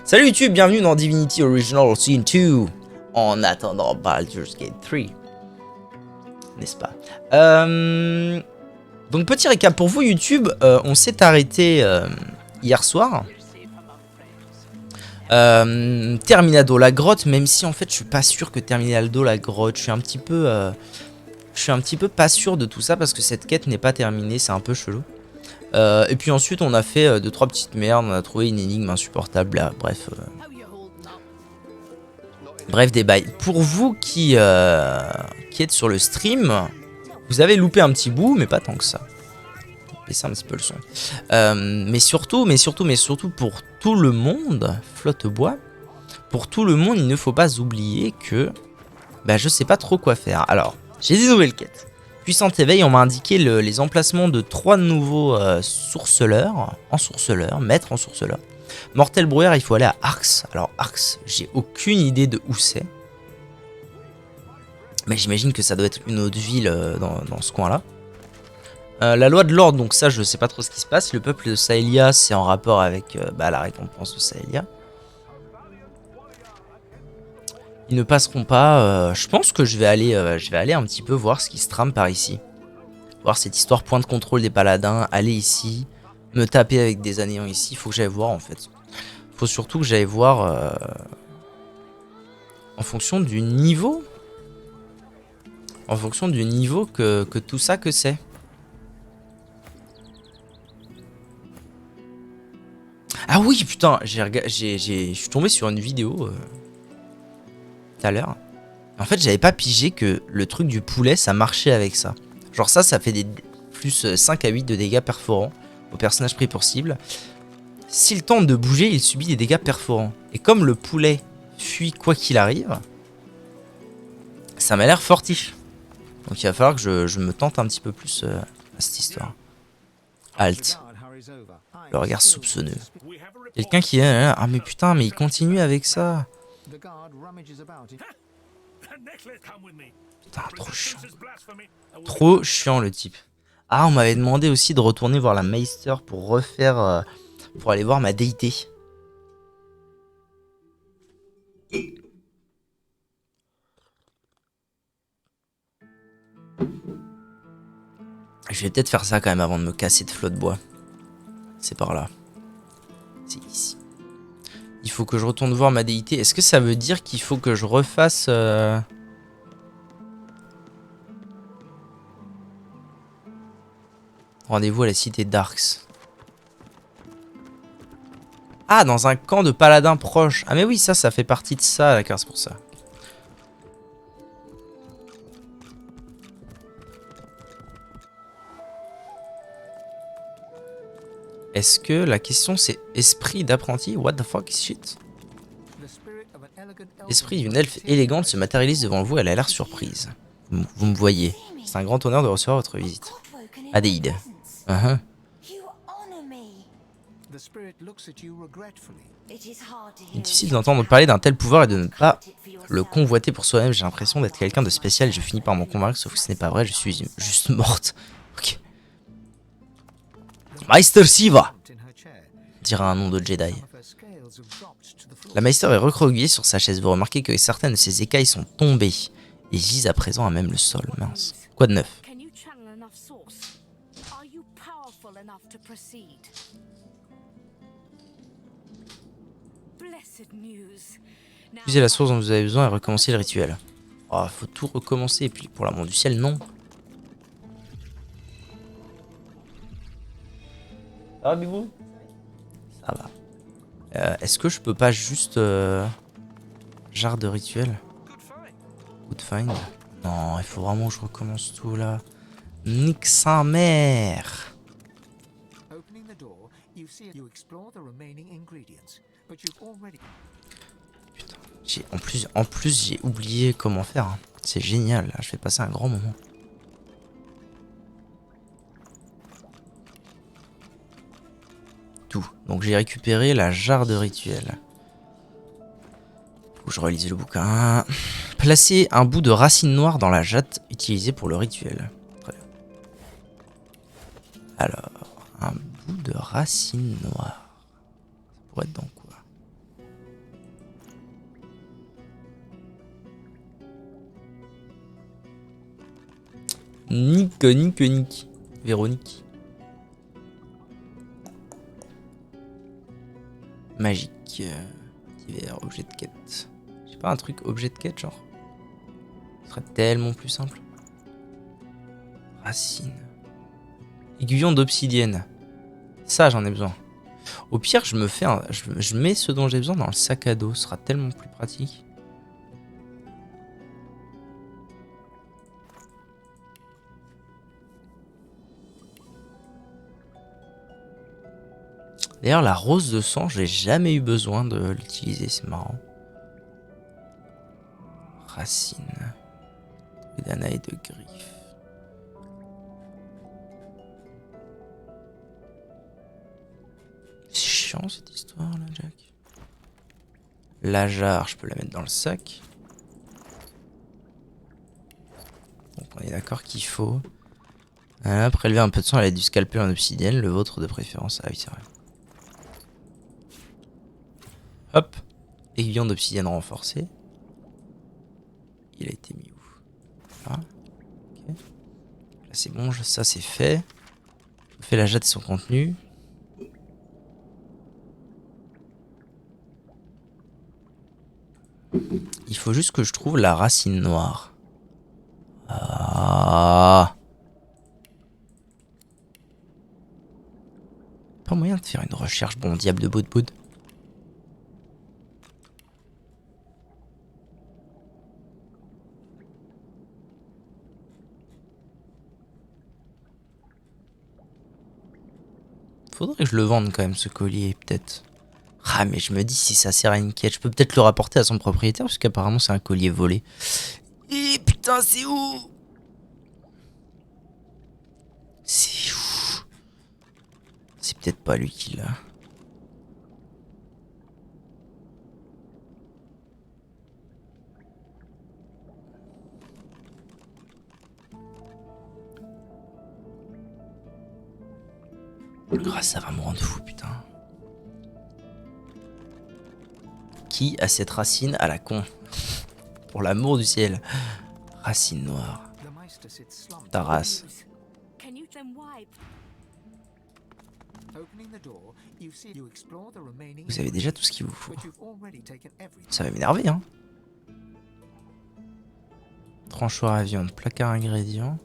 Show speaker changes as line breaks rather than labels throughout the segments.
Salut YouTube, bienvenue dans Divinity Original Sin 2. En attendant Baldur's Gate 3. N'est-ce pas? Donc petit récap pour vous YouTube, on s'est arrêté hier soir. Terminado la grotte, même si en fait je suis pas sûr que Terminado la grotte, je suis un petit peu pas sûr de tout ça parce que cette quête n'est pas terminée, c'est un peu chelou. Et puis ensuite on a fait 2-3 petites merdes, on a trouvé une énigme insupportable là, bref. Bref des bails. Pour vous qui êtes sur le stream, vous avez loupé un petit bout, mais pas tant que ça. Baissez un petit peu le son. Mais surtout pour tout le monde, flotte bois, pour tout le monde il ne faut pas oublier que bah, je sais pas trop quoi faire. Alors, j'ai des nouvelles quêtes. Puissant éveil, on m'a indiqué les emplacements de 3 nouveaux sourceleurs, maîtres en sourceleur. Mortel brouillard, il faut aller à Arx. Alors Arx, j'ai aucune idée de où c'est. Mais j'imagine que ça doit être une autre ville dans ce coin-là. La loi de l'ordre, donc ça je sais pas trop ce qui se passe. Le peuple de Saelia, c'est en rapport avec la récompense de Saelia. Ils ne passeront pas. Je pense que je vais aller un petit peu voir ce qui se trame par ici. Voir cette histoire point de contrôle des paladins. Aller ici. Me taper avec des anéants ici. Il faut que j'aille voir en fait. Il faut surtout que j'aille voir en fonction du niveau. En fonction du niveau que tout ça que c'est. Ah oui putain, je suis tombé sur une vidéo tout à l'heure. En fait j'avais pas pigé que le truc du poulet ça marchait avec ça. Genre ça fait des plus 5 à 8 de dégâts perforants au personnage pris pour cible. S'il tente de bouger il subit des dégâts perforants. Et comme le poulet fuit quoi qu'il arrive, ça m'a l'air fortiche. Donc il va falloir que je me tente un petit peu plus à cette histoire. Halt. Le regard soupçonneux. Quelqu'un qui est... Ah mais putain, mais il continue avec ça. Putain, trop chiant. Trop chiant le type. Ah, on m'avait demandé aussi de retourner voir la Meister pour refaire... pour aller voir ma déité. Je vais peut-être faire ça quand même avant de me casser de flot de bois. C'est par là. C'est ici. Il faut que je retourne voir ma déité. Est-ce que ça veut dire qu'il faut que je refasse... Rendez-vous à la cité d'Arx. Ah, dans un camp de paladins proche. Ah mais oui, ça fait partie de ça, d'accord, c'est pour ça. Est-ce que la question c'est esprit d'apprenti? What the fuck is shit? L'esprit d'une elfe élégante se matérialise devant vous, elle a l'air surprise. Vous me voyez. C'est un grand honneur de recevoir votre visite. Adéide. Il est difficile d'entendre parler d'un tel pouvoir et de ne pas le convoiter pour soi-même. J'ai l'impression d'être quelqu'un de spécial et je finis par m'en convaincre, sauf que ce n'est pas vrai, je suis juste morte. Ok. Meister Siva, dira un nom de Jedi. La Meister est recroquevillée sur sa chaise. Vous remarquez que certaines de ses écailles sont tombées et gisent à présent à même le sol. Mince. Quoi de neuf? Utilisez la source dont vous avez besoin et recommencer le rituel. Oh, faut tout recommencer et puis pour l'amour du ciel, non. Ça va, Bibou? Ça va. Est-ce que je peux pas juste... Jarre de rituel? Good find? Non, il faut vraiment que je recommence tout là. Nique sa mère! Putain, en plus j'ai oublié comment faire. Hein. C'est génial, là, je vais passer un grand moment. Tout. Donc j'ai récupéré la jarre de rituel. Faut que je relise le bouquin. Placez un bout de racine noire dans la jatte utilisée pour le rituel. Très bien. Alors, un bout de racine noire. Ça pourrait être dans quoi? Nick. Véronique. Magique. Divers, objet de quête. J'ai pas un truc objet de quête, genre. Ce serait tellement plus simple. Racine. Aiguillon d'obsidienne. Ça, j'en ai besoin. Au pire, je me fais je mets ce dont j'ai besoin dans le sac à dos. Ce sera tellement plus pratique. D'ailleurs, la rose de sang, j'ai jamais eu besoin de l'utiliser. C'est marrant. Racine. Danaï de griffe. C'est chiant cette histoire là, Jack. La jarre, je peux la mettre dans le sac. Donc on est d'accord qu'il faut prélever un peu de sang à l'aide du scalpel en obsidienne, le vôtre de préférence. Ah oui, c'est vrai. Hop. Aiguillon d'obsidienne renforcé. Il a été mis où? Là. Ok. Là c'est bon, ça c'est fait. On fait la jade et son contenu. Il faut juste que je trouve la racine noire. Ah. Pas moyen de faire une recherche bon diable de bout. Faudrait que je le vende quand même ce collier peut-être. Ah mais je me dis si ça sert à une quête, je peux peut-être le rapporter à son propriétaire parce qu'apparemment c'est un collier volé. Et putain c'est où? C'est où? C'est peut-être pas lui qui l'a. Grâce, ça va me rendre fou putain. Qui a cette racine à la con? Pour l'amour du ciel. Racine noire. Ta race. Vous avez déjà tout ce qu'il vous faut. Ça va m'énerver hein. Tranchoir à viande, placard ingrédients.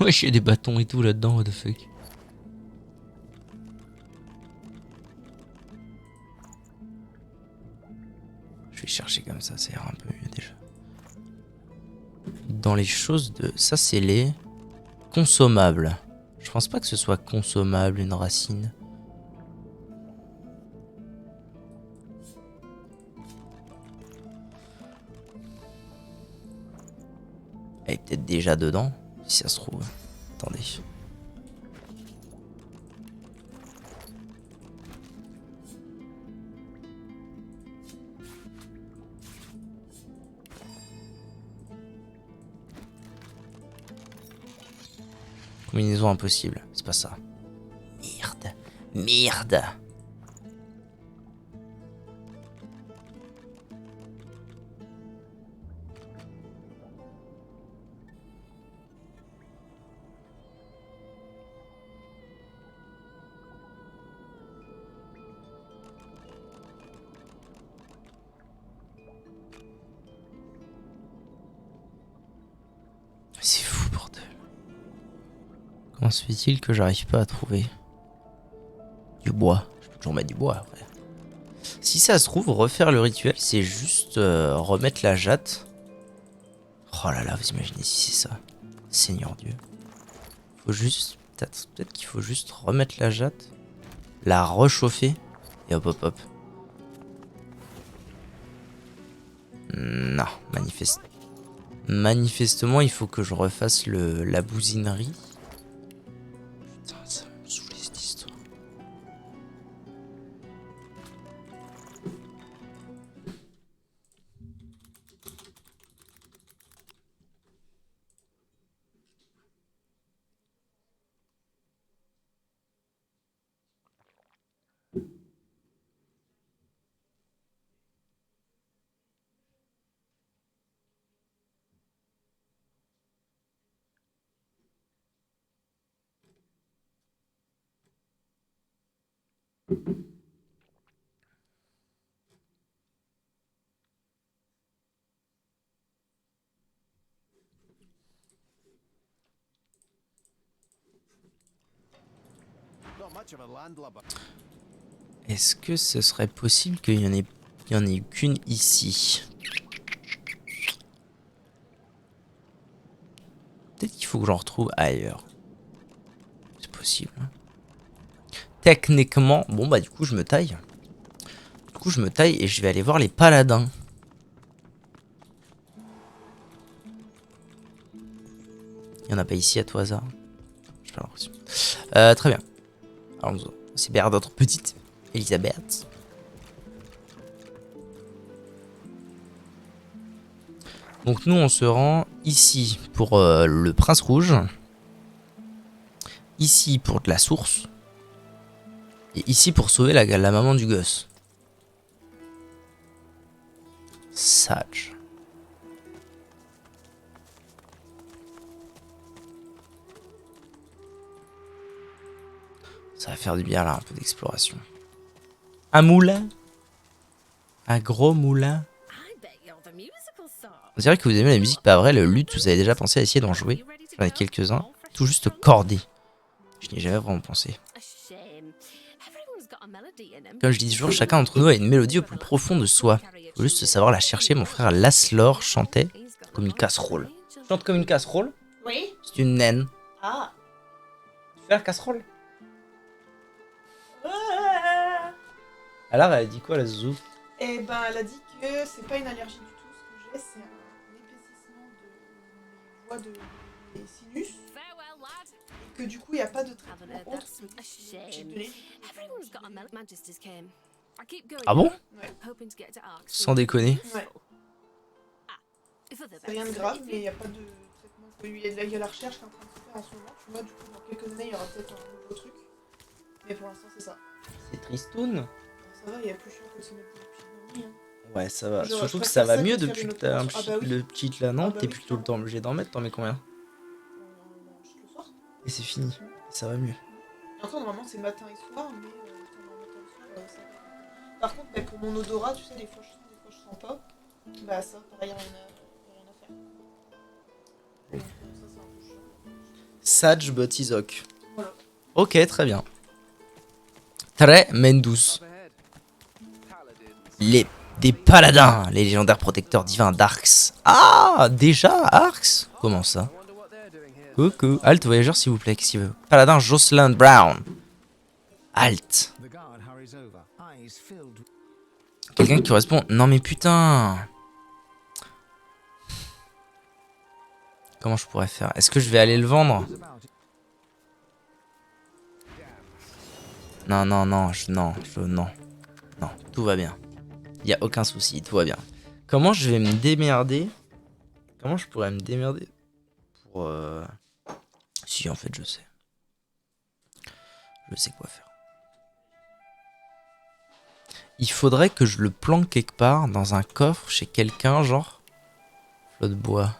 Ouais, j'ai des bâtons et tout là-dedans, what the fuck. Je vais chercher comme ça ira un peu mieux déjà. Dans les choses de... Ça c'est les consommables. Je pense pas que ce soit consommable une racine. Elle est peut-être déjà dedans, si ça se trouve. Attendez. Combinaison impossible, c'est pas ça. Merde. C'est fou bordel. Comment se fait-il que j'arrive pas à trouver du bois? Je peux toujours mettre du bois après. Si ça se trouve, refaire le rituel, c'est juste remettre la jatte. Oh là là, vous imaginez si c'est ça. Seigneur Dieu. Faut juste... Peut-être qu'il faut juste remettre la jatte, la rechauffer, et hop hop hop. Non, manifestement, il faut que je refasse la bousinerie. Putain, ça me saoule cette histoire. Est-ce que ce serait possible qu'il y en ait qu'une ici? Peut-être qu'il faut que j'en retrouve ailleurs. C'est possible. Techniquement, bon bah du coup je me taille. Du coup je me taille et je vais aller voir les paladins. Il y en a pas ici à tout hasard. J'ai pas l'impression. Très bien. Allons-y. C'est bien notre petite Elisabeth. Donc nous on se rend ici pour le prince rouge. Ici pour de la source. Et ici pour sauver la maman du gosse. Sage. Ça va faire du bien là, un peu d'exploration. Un moulin? Un gros moulin? On dirait que vous aimez la musique, pas vrai, le luth, vous avez déjà pensé à essayer d'en jouer? J'en ai quelques-uns, tout juste cordés. Je n'y ai jamais vraiment pensé. Comme je dis toujours, chacun d'entre nous a une mélodie au plus profond de soi. Faut juste savoir la chercher, mon frère Laslor chantait comme une casserole. Chante comme une casserole?
Oui.
C'est une naine.
Ah.
Tu fais la casserole? Alors, elle a dit quoi la zouzou?
Eh ben, elle a dit que c'est pas une allergie du tout ce que j'ai, c'est un épaississement de mes voies de mes sinus. Et que du coup, il n'y a pas de traitement autre que de l'élite.
Ah bon?
Ouais.
Sans déconner.
Ouais. C'est rien de grave, mais il n'y a pas de traitement. Il y a la recherche qui est en train de se faire en ce moment. Tu vois, du coup, dans quelques années, il y aura peut-être un nouveau truc. Mais pour l'instant, c'est ça.
C'est tristoun.
Ça va, il y a plus chiant que se mettre des petits hein.
Ouais, ça va.
Genre,
Surtout
je
que ça va
préfère ça
mieux
que de
depuis
faire
que
une
t'as
opération. Ah bah oui.
le petit là, non?
Ah bah
T'es
oui,
plus tout le temps obligé d'en mettre, t'en mets combien?
On enregistre le soir.
Et c'est fini. Ça va mieux.
Attends, normalement, c'est matin et soir, mais t'en as matin et soir, ça va. Par contre, bah, pour mon odorat, tu sais, des fois je sens, des fois je sens pas. Bah, ça, pareil, rien à faire. Donc, ça, c'est un peu chiant.
Sage Botizok.
Voilà.
Ok, très bien. Très Mendous. Des paladins, les légendaires protecteurs divins d'Arx. Ah, déjà Arx? Comment ça? Coucou. Halt, voyageur, s'il vous plaît, qu'est-ce qu'il veut? Paladin Jocelyn Brown. Halt. Quelqu'un qui correspond. Non, mais putain. Comment je pourrais faire? Est-ce que je vais aller le vendre? Non, non, non, non, non. Non, tout va bien. Il n'y a aucun souci, tout va bien. Comment je vais me démerder? Comment je pourrais me démerder pour... Si, en fait, je sais. Je sais quoi faire. Il faudrait que je le planque quelque part dans un coffre chez quelqu'un, genre... Flot de bois.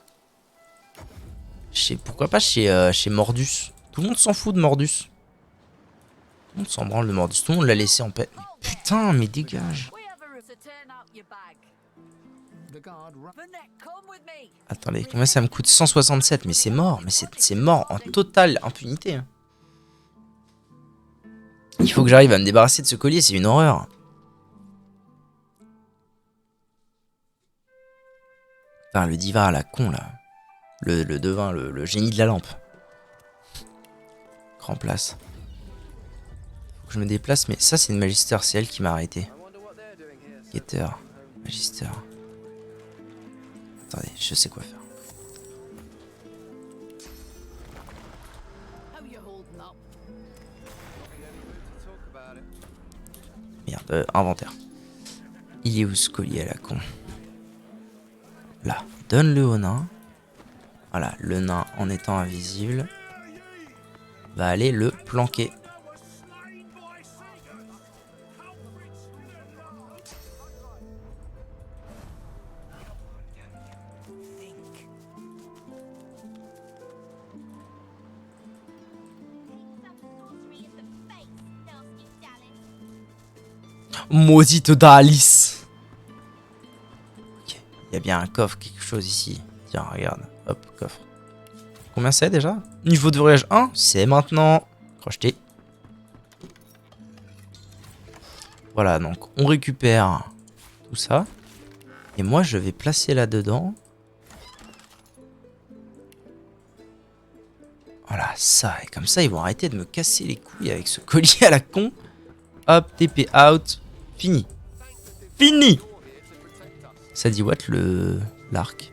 Pourquoi pas chez Mordus? Tout le monde s'en fout de Mordus. Tout le monde s'en branle de Mordus. Tout le monde l'a laissé en paix. Mais putain, mais dégage. Attendez, combien ça me coûte? 167, mais c'est mort. Mais c'est mort en totale impunité. Il faut que j'arrive à me débarrasser de ce collier, c'est une horreur. Enfin, le diva à la con, là. Le devin, le génie de la lampe. Grand place. Faut que je me déplace, mais ça, c'est une magister, c'est elle qui m'a arrêté. Getter, magister. Attendez, je sais quoi faire. Merde, inventaire. Il est où ce collier à la con? Là, donne-le au nain. Voilà, le nain en étant invisible va aller le planquer. Maudite d'Alice. Ok, il y a bien un coffre, quelque chose ici. Tiens, regarde. Hop, coffre. Combien c'est déjà? Niveau de voyage 1, c'est maintenant. Crocheté. Voilà, donc on récupère tout ça. Et moi, je vais placer là-dedans. Voilà, ça. Et comme ça, ils vont arrêter de me casser les couilles avec ce collier à la con. Hop, TP out. Fini. Fini. Ça dit what l'arc?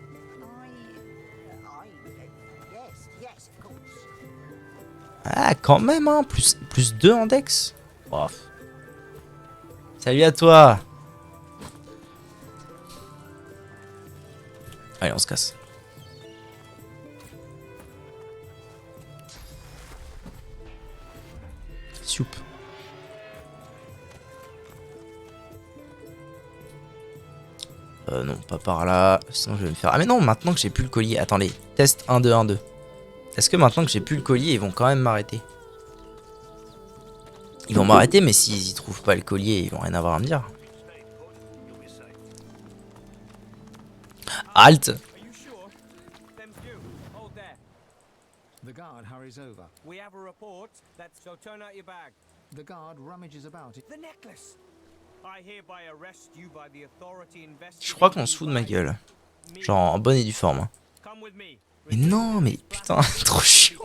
Ah, quand même, hein. Plus 2 en dex. Bof. Salut à toi. Allez, on se casse. Soup. Non, pas par là. Sinon, je vais me faire... Ah, mais non, maintenant que j'ai plus le collier. Attendez, test 1, 2, 1, 2. Est-ce que maintenant que j'ai plus le collier, ils vont quand même m'arrêter? Ils vont m'arrêter, mais s'ils y trouvent pas le collier, ils vont rien avoir à me dire. Halt!
The guard hurries over.
We have a report. So turn out your bag.
The guard rummages about it.
The necklace. I hereby arrest you by the authority investigating.
Je crois qu'on se fout de ma gueule. Genre en bonne et due forme.
Come with me.
Mais non, mais putain, trop chiant.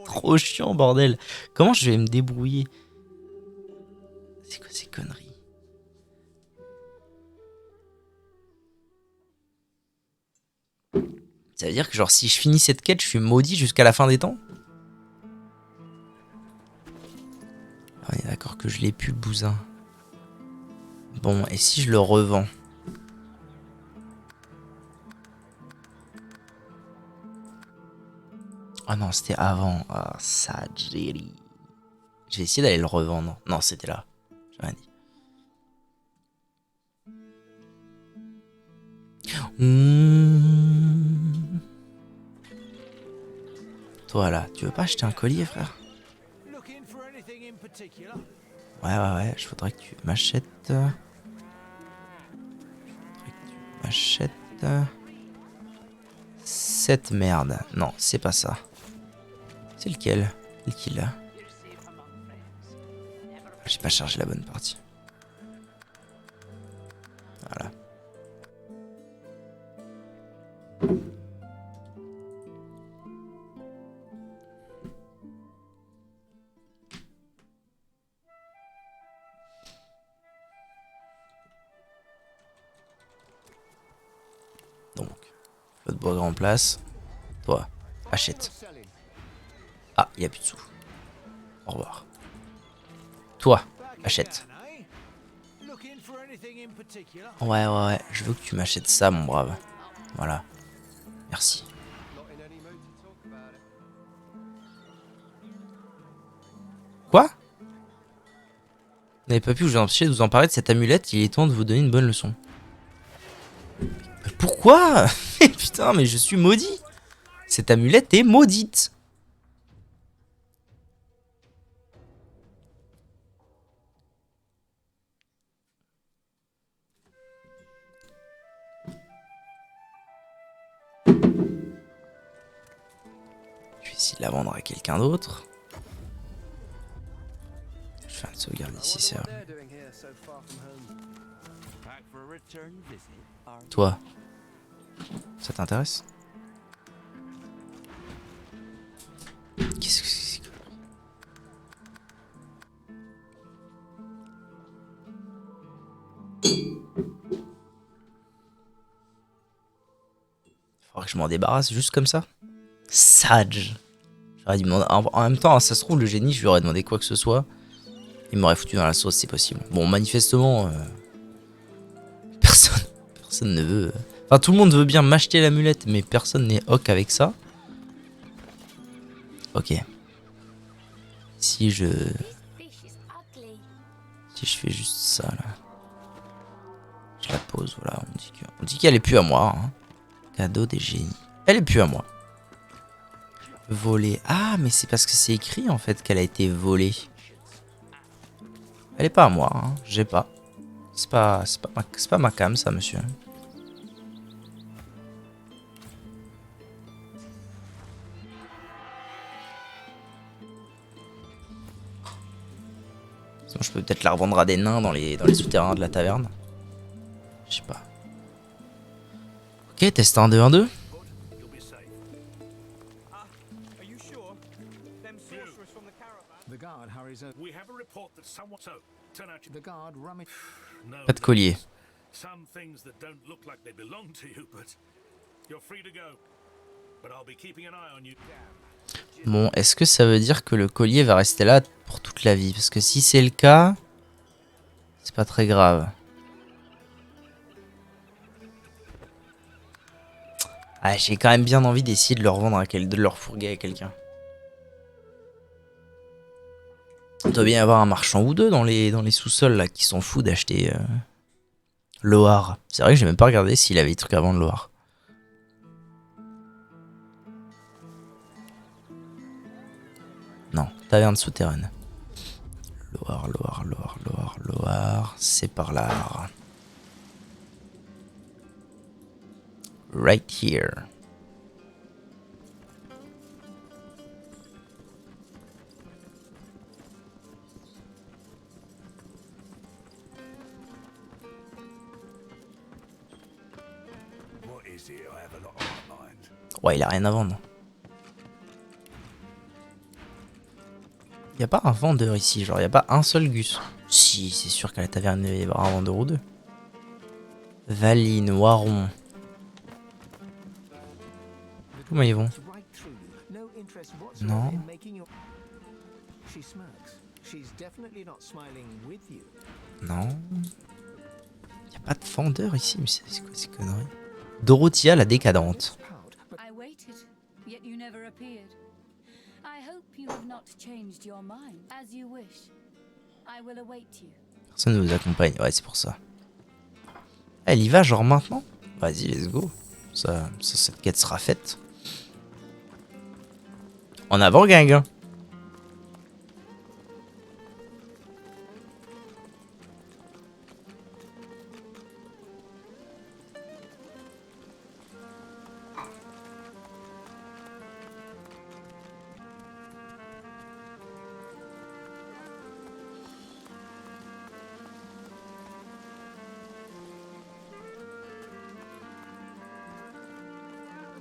Trop chiant, bordel. Comment je vais me débrouiller? C'est quoi ces conneries? Ça veut dire que genre si je finis cette quête, je suis maudit jusqu'à la fin des temps? On est d'accord que je l'ai plus le bousin. Bon, et si je le revends? Ah non, c'était avant. Ah, ça, Jerry. Je vais essayer d'aller le revendre. Non, c'était là. J'ai rien dit. Toi là, tu veux pas acheter un collier, frère? Ouais, je voudrais que tu m'achètes. Cette merde. Non, c'est pas ça. C'est lequel? Lequel là? J'ai pas chargé la bonne partie. Voilà. Donc, l'autre bois en place. Toi, achète. Ah, il n'y a plus de sous. Au revoir. Toi, achète. Ouais, je veux que tu m'achètes ça, mon brave. Voilà. Merci. Quoi? Vous n'avez pas pu vous empêcher de vous emparer de cette amulette, il est temps de vous donner une bonne leçon. Mais pourquoi? Putain, mais je suis maudit. Cette amulette est maudite. Je vais essayer de la vendre à quelqu'un d'autre. Je fais une sauvegarde ici, c'est vrai. Toi, ça t'intéresse? Qu'est-ce que c'est que... Faudrait que je m'en débarrasse juste comme ça. Sage. J'aurais dû demander... En même temps, ça se trouve, le génie, je lui aurais demandé quoi que ce soit. Il m'aurait foutu dans la sauce, c'est possible. Bon, manifestement, personne ne veut... Enfin, tout le monde veut bien m'acheter l'amulette, mais personne n'est ok avec ça. Ok. Si je fais juste ça, là. Je la pose, voilà. On dit qu'elle est plus à moi. Hein. Cadeau des génies. Elle est plus à moi. Volée. Ah, mais c'est parce que c'est écrit, en fait, qu'elle a été volée. Elle est pas à moi, hein. J'ai pas. C'est pas ma cam, ça, monsieur. Sinon, je peux peut-être la revendre à des nains dans les souterrains de la taverne. Je sais pas. Ok, test 1, 2, 1, 2.
You'll be safe. Are you sure? Them sorcerers from the caravan?
The guard hurries over.
We have a report that someone turn out
The guard rummage.
no.
Pas de collier.
Some things that don't look like they belong to you, but you're free to go. But I'll be keeping an eye on you.
Bon, est-ce que ça veut dire que le collier va rester là pour toute la vie? Parce que si c'est le cas, c'est pas très grave. Ah, j'ai quand même bien envie d'essayer de le revendre de le refourguer à quelqu'un. Il doit bien y avoir un marchand ou deux dans les sous-sols là qui s'en fout d'acheter Loar. C'est vrai que j'ai même pas regardé s'il avait des trucs à vendre Loar. Non, taverne souterraine. Loar, c'est par là. Right here.
What is it? I have a lot on my mind.
Ouais, il a rien à vendre. Y a pas un vendeur ici, genre y a pas un seul Gus. Si, c'est sûr qu'à la taverne il va y avoir un vendeur ou deux. Valine, Waron. Comment ils vont?
Right through you. No interest
Non.
whatsoever in making your. She smirks. She's definitely not smiling with you.
Non. Y a pas de vendeur ici, mais c'est quoi ces conneries? Dorothea la décadente.
Pout, but
I waited, yet you never appeared. I hope you have not changed your mind. As you wish. I will await you.
Personne ne vous accompagne, ouais, c'est pour ça. Elle y va genre maintenant? Vas-y, let's go. Ça, cette quête sera faite. En avant, gang.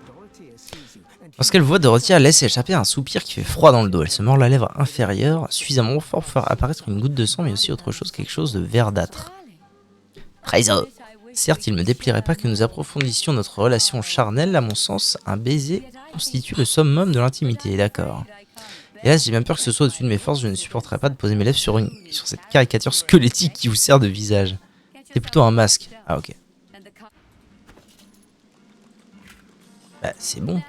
Dorothea sees you and
Lorsqu'elle voit Dorothea, elle laisse échapper un soupir qui fait froid dans le dos. Elle se mord la lèvre inférieure, suffisamment fort pour faire apparaître une goutte de sang, mais aussi autre chose, quelque chose de verdâtre. Traitor. Certes, il ne me déplairait pas que nous approfondissions notre relation charnelle. À mon sens, un baiser constitue le summum de l'intimité, d'accord. Hélas, j'ai bien peur que ce soit au-dessus de mes forces. Je ne supporterai pas de poser mes lèvres sur cette caricature squelettique qui vous sert de visage. C'est plutôt un masque. Ah, ok. Bah, c'est bon.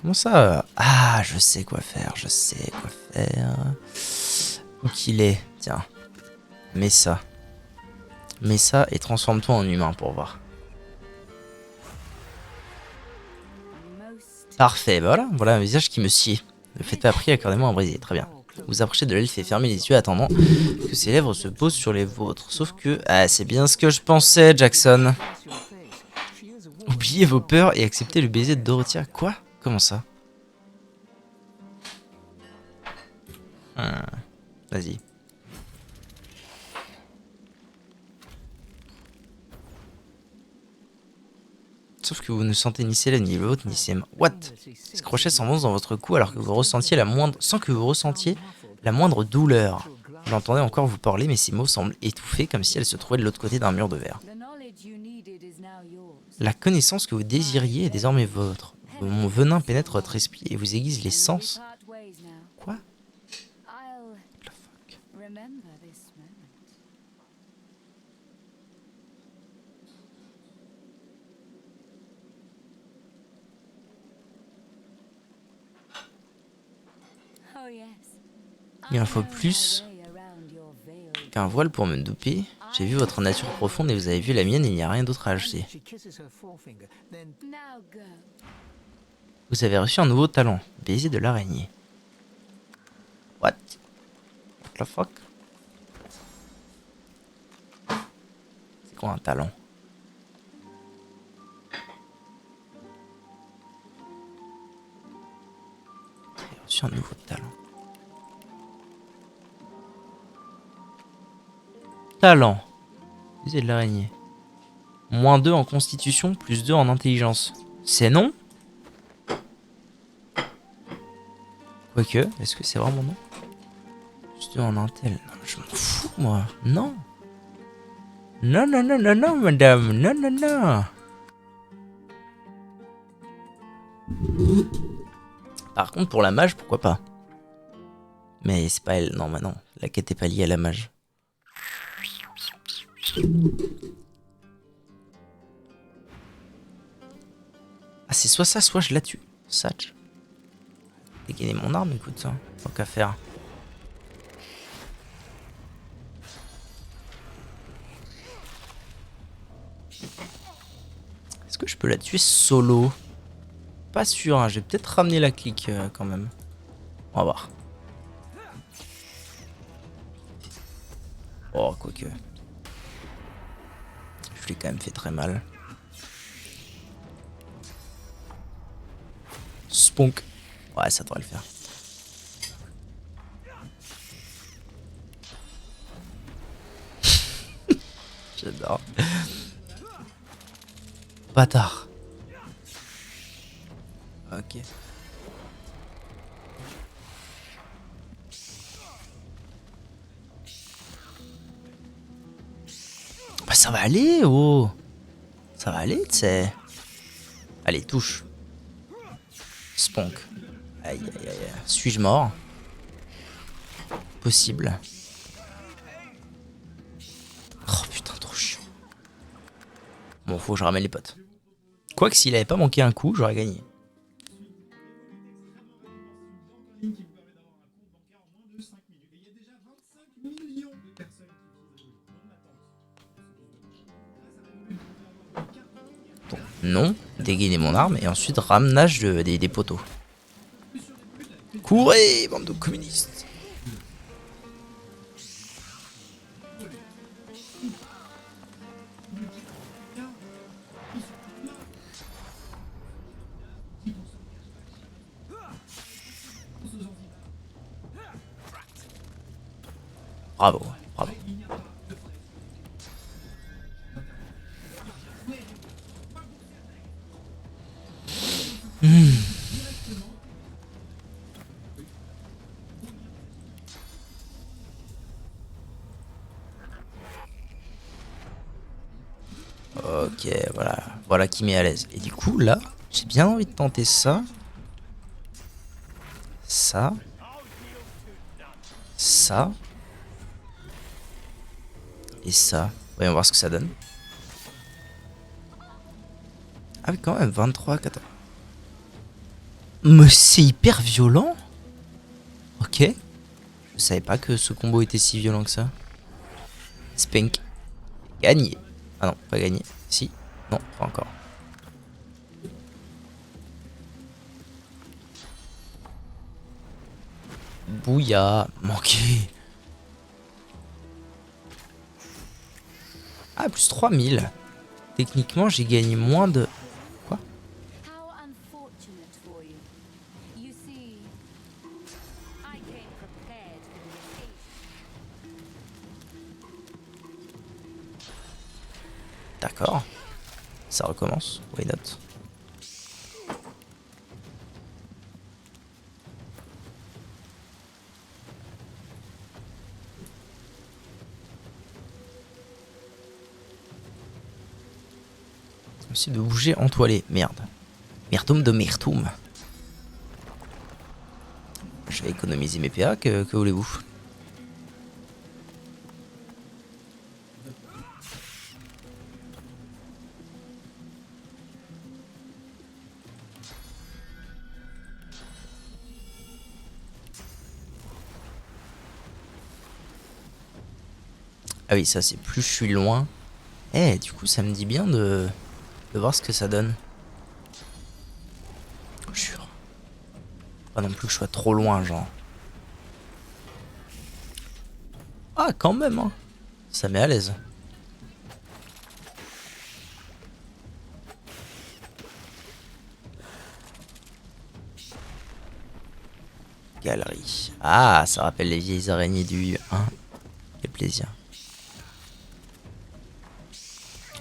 Comment ça? Ah, je sais quoi faire, je sais quoi faire. Où qu'il est? Tiens. Mets ça. Mets ça et transforme-toi en humain pour voir. Parfait, bah voilà un visage qui me sied. Ne faites pas prier, accordez-moi un brésier, très bien. Vous approchez de l'elfe et fermez les yeux attendant que ses lèvres se posent sur les vôtres. Sauf que... Ah, c'est bien ce que je pensais, Jackson.
kiss your face. She is a woman.
Oubliez vos peurs et acceptez le baiser de Dorothea. Quoi? Comment ça? Vas-y. Sauf que vous ne sentez ni ses lèvres, ni le vôtre, ni ses mains. What? Ce crochet s'enfonce dans votre cou alors que vous ressentiez sans que vous ressentiez la moindre douleur. Je l'entendais encore vous parler, mais ces mots semblent étouffés comme si elle se trouvait de l'autre côté d'un mur de verre. La connaissance que vous désiriez est désormais vôtre. Mon venin pénètre votre esprit et vous aiguise les sens. Quoi? What the fuck? Il en faut plus qu'un voile pour me doper. J'ai vu votre nature profonde et vous avez vu la mienne et il n'y a rien d'autre à ajouter.
She kisses her forefinger, then
Vous avez reçu un nouveau talent, baiser de l'araignée. What? the fuck? C'est quoi un talent? J'ai reçu un nouveau talent. Talent. Visée de l'araignée. -2 en constitution, +2 en intelligence. C'est non? Quoique, est-ce que c'est vraiment non? +2 en intel. Non, je m'en fous, moi. Non. Non, non, non, non, non, madame. Non, non, non. Par contre, pour la mage, pourquoi pas? Mais c'est pas elle. Non, bah non. La quête est pas liée à la mage. Ah, c'est soit ça, soit je la tue. Satch. Dégainer mon arme, écoute ça. Tant qu'à faire. Est-ce que je peux la tuer solo? Pas sûr, hein. Je vais peut-être ramener la clique quand même. On va voir. Oh, quoique. Je l'ai quand même fait très mal. Spunk. Ouais, ça devrait le faire. J'adore. Bâtard. Ok. Bah ça va aller, oh. Ça va aller, tu sais. Allez, touche. Spunk. Aïe, aïe, aïe. Suis-je mort? Possible. Oh putain, trop chiant. Bon, faut que je ramène les potes. Quoique s'il avait pas manqué un coup, j'aurais gagné. Bon, non, dégainer mon arme et ensuite ramenage des poteaux. Courez, bande de communistes! Bravo, bravo. Ok, voilà. Voilà qui met à l'aise. Et du coup, là, j'ai bien envie de tenter ça. Ça. Ça. Et ça. Voyons voir ce que ça donne. Ah oui, quand même, 23, 14. Mais c'est hyper violent. Ok. Je savais pas que ce combo était si violent que ça. Spink. Gagné. Ah non, pas gagné. Si. Non, pas encore. Bouya. Manqué. Ah, plus 3000. Techniquement, j'ai gagné moins de... Quoi?
How unfortunate for you. You see, I came prepared for the occasion.
D'accord. Ça recommence. Why not? Essayer de bouger entoilé. Merde. Myrtoum de Myrtoum. Je vais économiser mes PA, que voulez-vous? Ah oui, ça c'est plus je suis loin. Eh, du coup ça me dit bien de voir ce que ça donne. Jure. Pas non plus que je sois trop loin, genre. Ah, quand même, hein. Ça met à l'aise. Galerie. Ah, ça rappelle les vieilles araignées du 1. Quel plaisir.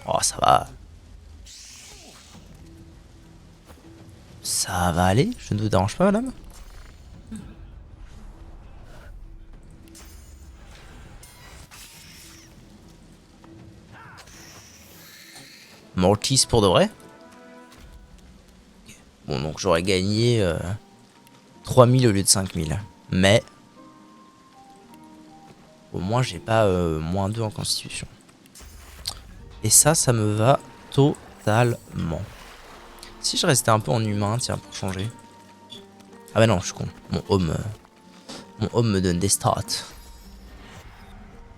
Oh, ça va. Ça va aller? Je ne vous dérange pas, madame? Mortis pour de vrai? Bon, donc j'aurais gagné 3000 au lieu de 5000. Mais au moins j'ai pas -2 en constitution. Et ça me va totalement. Si je restais un peu en humain, tiens, pour changer. Ah bah non, je suis con. Mon home me donne des stats.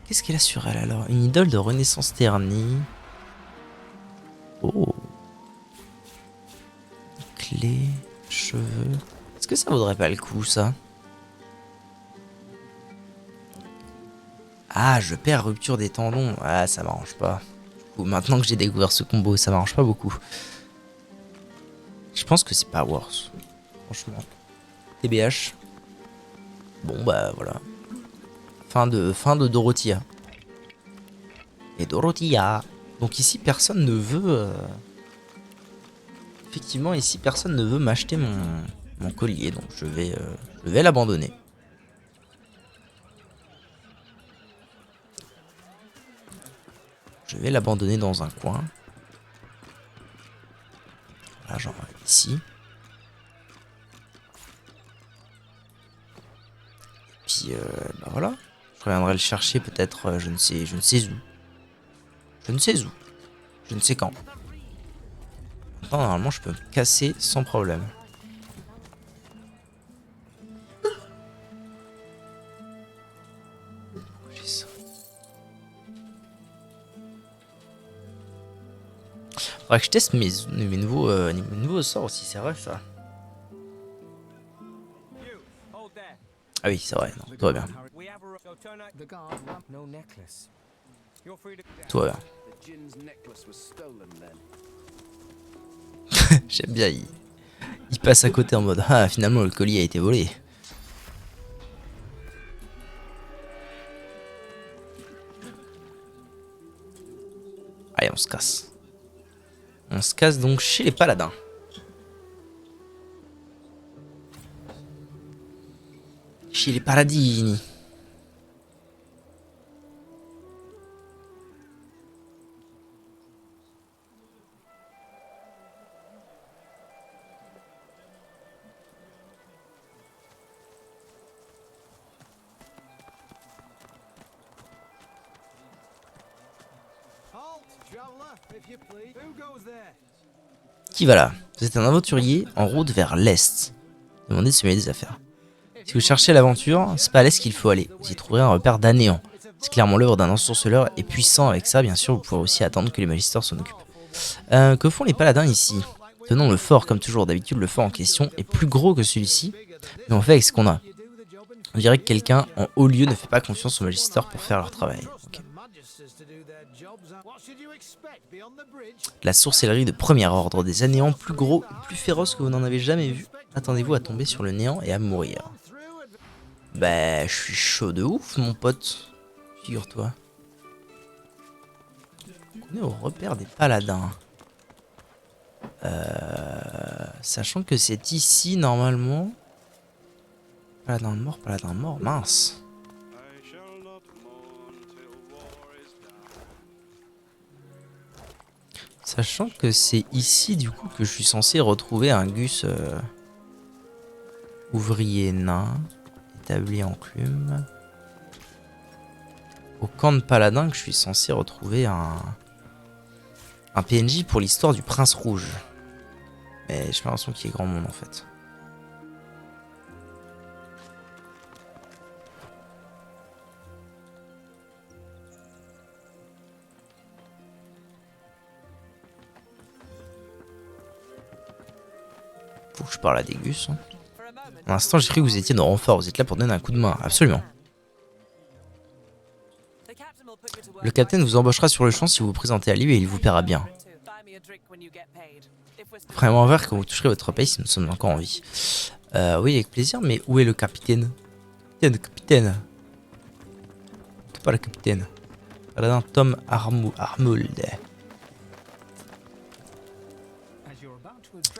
Qu'est-ce qu'elle a sur elle alors? Une idole de renaissance ternie. Oh. Clés, cheveux. Est-ce que ça vaudrait pas le coup, ça? Ah, je perds rupture des tendons. Ah, ça m'arrange pas. Maintenant que j'ai découvert ce combo, ça m'arrange pas beaucoup. Je pense que c'est pas worse. Franchement. TBH. Bon, bah voilà. Fin de Dorothea. Et Dorothea. Donc ici, personne ne veut... Effectivement, ici, personne ne veut m'acheter mon collier. Donc je vais l'abandonner. Je vais l'abandonner dans un coin. Là, genre ici. Et puis, bah voilà. Je reviendrai le chercher peut-être, je ne sais où. Je ne sais où. Je ne sais quand. Maintenant, normalement, je peux me casser sans problème. J'ai ça. Faudrait que je teste mes nouveaux sorts aussi, c'est vrai ça.
You, hold there.
Ah oui, c'est vrai, non, tout va bien.
We have a so turn out
The guard won't.
no necklace. You're free to
Tout va bien.
The Jinn's necklace was stolen then.
J'aime bien, il passe à côté en mode ah, finalement le colis a été volé. Allez, on se casse. On se casse donc chez les paladins. Chez les paladini.
Halt, traveller, if you please. Who goes there?
Qui va là? Vous êtes un aventurier en route vers l'est. Demandez de se mêler des affaires. Si vous cherchez l'aventure, c'est pas à l'est qu'il faut aller. Vous y trouverez un repère d'anéant. C'est clairement l'œuvre d'un ensorceleur et puissant. Avec ça, bien sûr, vous pourrez aussi attendre que les magisters s'en occupent. Que font les paladins ici? Tenons le fort, comme toujours. D'habitude, le fort en question est plus gros que celui-ci. Mais on fait avec ce qu'on a. On dirait que quelqu'un en haut lieu ne fait pas confiance aux magisters pour faire leur travail. Okay. La sorcellerie de premier ordre, des anéants plus gros et plus féroces que vous n'en avez jamais vu. Attendez-vous à tomber sur le néant et à mourir. Bah, je suis chaud de ouf, mon pote. Figure-toi. On est au repère des paladins. Sachant que c'est ici, normalement. Paladin mort, mince. Sachant que c'est ici, du coup, que je suis censé retrouver un Gus ouvrier nain, établi en enclume. Au camp de paladin que je suis censé retrouver un PNJ pour l'histoire du prince rouge. Mais j'ai l'impression qu'il y a grand monde en fait. Faut que je parle à des Gus. Hein. Pour l'instant, j'ai cru que vous étiez de renfort. Vous êtes là pour donner un coup de main. Absolument. Le capitaine vous embauchera sur le champ si vous vous présentez à lui et il vous paiera bien. Vraiment un verre quand vous toucherez votre paye si nous sommes encore en vie. Oui, avec plaisir, mais où est le capitaine? Capitaine. C'est pas le capitaine. Paladin Tom Armould.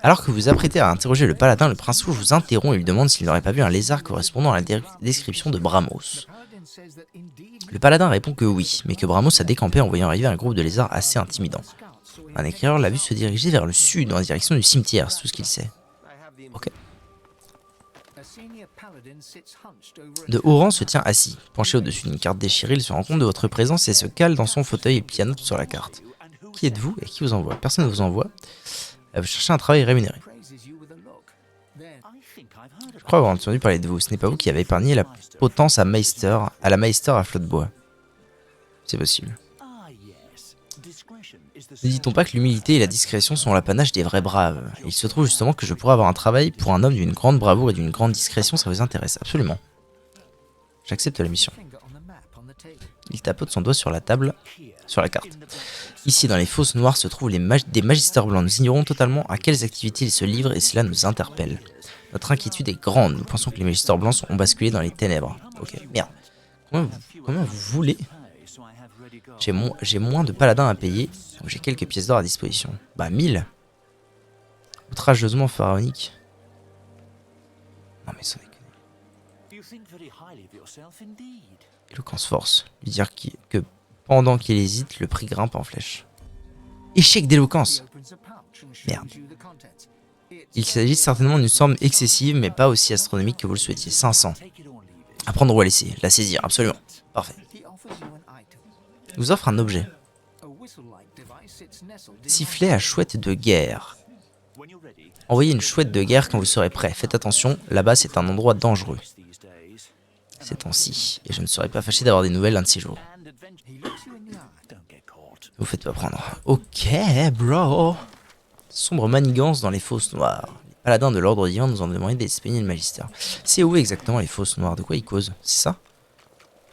Alors que vous vous apprêtez à interroger le paladin, le prince rouge vous interrompt et lui demande s'il n'aurait pas vu un lézard correspondant à la description de Bramos. Le paladin répond que oui, mais que Bramos a décampé en voyant arriver un groupe de lézards assez intimidant. Un éclaireur l'a vu se diriger vers le sud, dans la direction du cimetière, c'est tout ce qu'il sait. Ok. De haut rang se tient assis, penché au-dessus d'une carte déchirée, il se rend compte de votre présence et se cale dans son fauteuil et pianote sur la carte. Qui êtes-vous et qui vous envoie? Personne ne vous envoie. Vous cherchez un travail rémunéré. Je crois avoir entendu parler de vous. Ce n'est pas vous qui avez épargné la potence à la Meister à flot de bois. C'est possible. Ne dit-on pas que l'humilité et la discrétion sont l'apanage des vrais braves? Et il se trouve justement que je pourrais avoir un travail pour un homme d'une grande bravoure et d'une grande discrétion, ça vous intéresse? Absolument. J'accepte la mission. Il tapote son doigt sur la table, sur la carte. Ici, dans les fosses noires, se trouvent des magisters blancs. Nous ignorons totalement à quelles activités ils se livrent et cela nous interpelle. Notre inquiétude est grande. Nous pensons que les magisters blancs ont basculé dans les ténèbres. Ok, merde. Combien vous voulez? J'ai moins de paladins à payer, donc j'ai quelques pièces d'or à disposition. Bah 1000. Outrageusement pharaonique. Non mais ça déconne. Éloquence force. Lui dire que pendant qu'il hésite, le prix grimpe en flèche. Échec d'éloquence. Merde. Il s'agit certainement d'une somme excessive, mais pas aussi astronomique que vous le souhaitiez. 500. À prendre ou à laisser. La saisir, absolument. Parfait. Il vous offre un objet. Sifflet à chouette de guerre. Envoyez une chouette de guerre quand vous serez prêt. Faites attention, là-bas c'est un endroit dangereux. Ces temps-ci. Et je ne serais pas fâché d'avoir des nouvelles l'un de ces jours. Vous faites pas prendre. Ok, bro. Sombre manigance dans les fosses noires. Les paladins de l'ordre divin nous ont demandé d'expédier le magister. C'est où exactement les fosses noires? De quoi ils causent? C'est ça?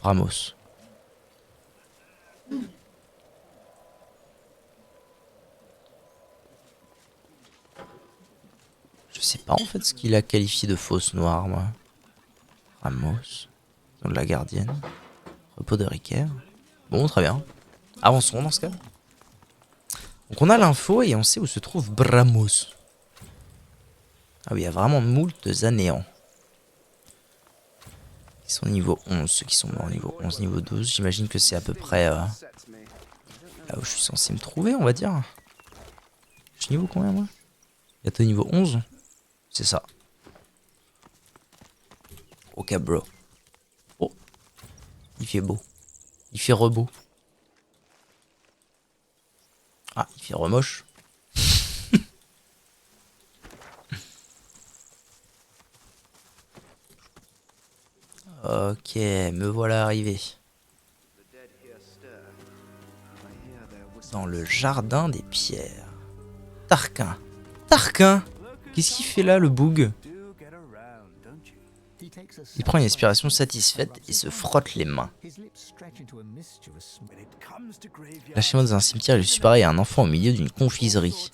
Ramos. Je sais pas en fait ce qu'il a qualifié de fausse noire, moi. Ramos. Nom de la gardienne. Repos de Ricaire. Bon, très bien. Avançons dans ce cas. Donc on a l'info et on sait où se trouve Bramos. Ah oui, il y a vraiment moult anéants. Ils sont niveau 11, ceux qui sont morts niveau 11, niveau 12. J'imagine que c'est à peu près là où je suis censé me trouver, on va dire. Je suis niveau combien, moi? Bientôt niveau 11. C'est ça. Ok, bro. Oh. Il fait beau. Il fait rebeau. Ah, il fait remoche. Ok, me voilà arrivé. Dans le jardin des pierres. Tarquin. Tarquin! Qu'est-ce qu'il fait là, le boug? Il prend une inspiration satisfaite et se frotte les mains. Lâchez-moi dans un cimetière, je suis pareil à un enfant au milieu d'une confiserie.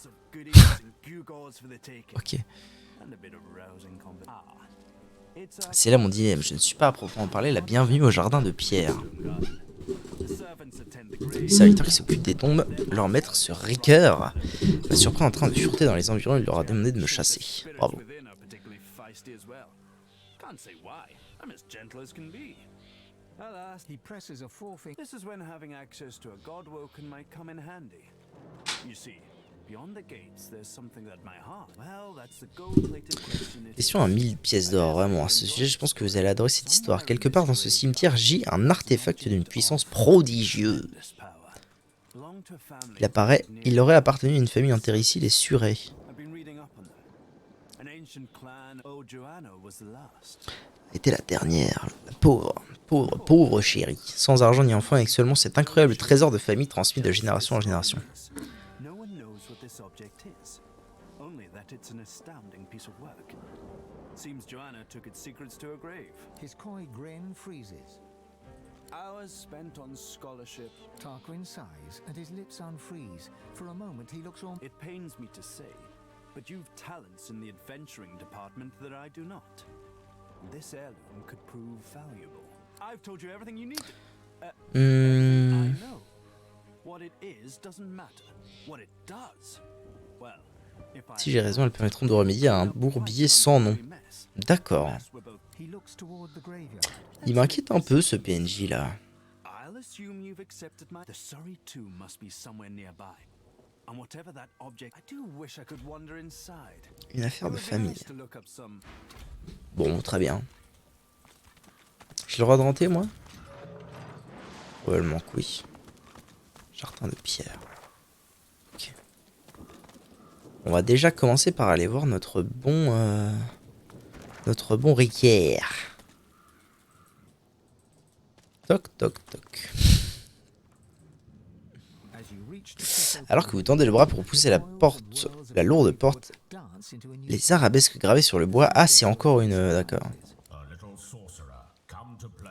Ok. C'est là mon dilemme, je ne suis pas à proprement parler la bienvenue au jardin de pierre. Les serviteurs qui s'occupent des tombes, leur maître Sir Ricker m'a surpris en train de fureter dans les environs et leur a demandé de me chasser. Bravo. Question à 1000 pièces d'or, vraiment. À ce sujet, je pense que vous allez adorer cette histoire. Quelque part dans ce cimetière gît un artefact d'une puissance prodigieuse. Il aurait appartenu à une famille enterrée ici, les Surrey. Était la dernière, la pauvre chérie, sans argent ni enfant, avec seulement cet incroyable trésor de famille transmis de génération en génération.
Hours spent on scholarship.
Tarquin sighs and his lips unfreeze. For a moment he looks on.
It pains me to say, but you've talents in the adventuring department that I do not. This heirloom could prove valuable. I've told you everything you need. I know. What it is doesn't matter. What it does. Well, if I
Si j'ai raison, elles permettront de remédier à un bourbier sans nom. D'accord.
He looks toward the graveyard.
Il m'inquiète un peu ce PNJ là.
I'll assume you've accepted my. The Surrey tomb must be somewhere nearby. And whatever that object, I do wish I could wander inside.
Une affaire de famille.
To look up some.
Bon, très bien. J'ai le droit de rentrer, moi? Probablement que oui. Jardin de pierre. Ok. On va déjà commencer par aller voir notre bon Ricaire. Toc, toc, toc.
As you reach the crystal
Alors que vous tendez le bras pour pousser la porte, la lourde porte,
dance into a new
les arabesques gravées sur le bois. Ah, c'est encore une... D'accord.
A little sorcerer, come to play.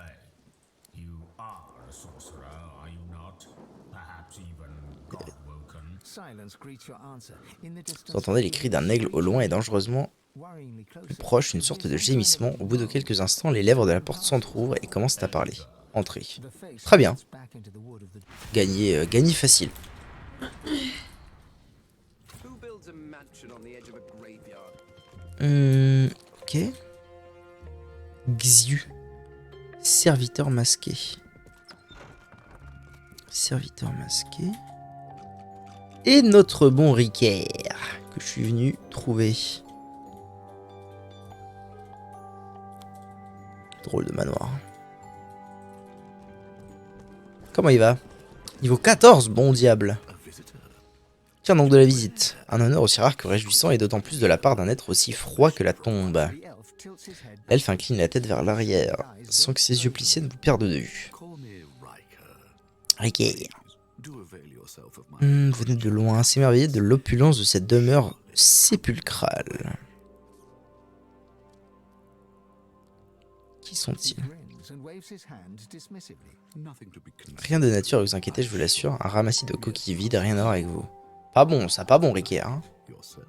You are a sorcerer, are you not? Perhaps even God-woken.
silence greets your answer. In the distance,
Vous entendez les cris d'un aigle au loin et dangereusement
worryingly close,
proche, une sorte de gémissement. Au bout de quelques instants, les lèvres de la porte s'entr'ouvrent et commencent à parler. Entrez.
the face
Très bien.
slides back into the wood of the
Gagné facile.
Who builds a mansion on the edge of a graveyard?
Ok. Xiu. Serviteur masqué. Serviteur masqué. Et notre bon Ricaire que je suis venu trouver. Drôle de manoir. Comment il va? Niveau 14, bon diable. Tiens donc de la visite. Un honneur aussi rare que réjouissant et d'autant plus de la part d'un être aussi froid que la tombe.
the elf tilts his head back.
L'elfe incline la tête vers l'arrière, sans que ses yeux plissés ne vous perdent de vue.
Call me Riker.
Ricaire.
Do avail yourself of my
Vous venez de loin, s'émerveiller de l'opulence de cette demeure sépulcrale. Qui sont-ils?
Grins and waves his hand dismissively.
nothing to be concerned.
Rien de nature à vous inquiéter, je vous l'assure. Un ramassis de coquilles vides, rien à voir avec vous. Pas bon, ça, pas bon, Ricaire. Hein.
Yourself.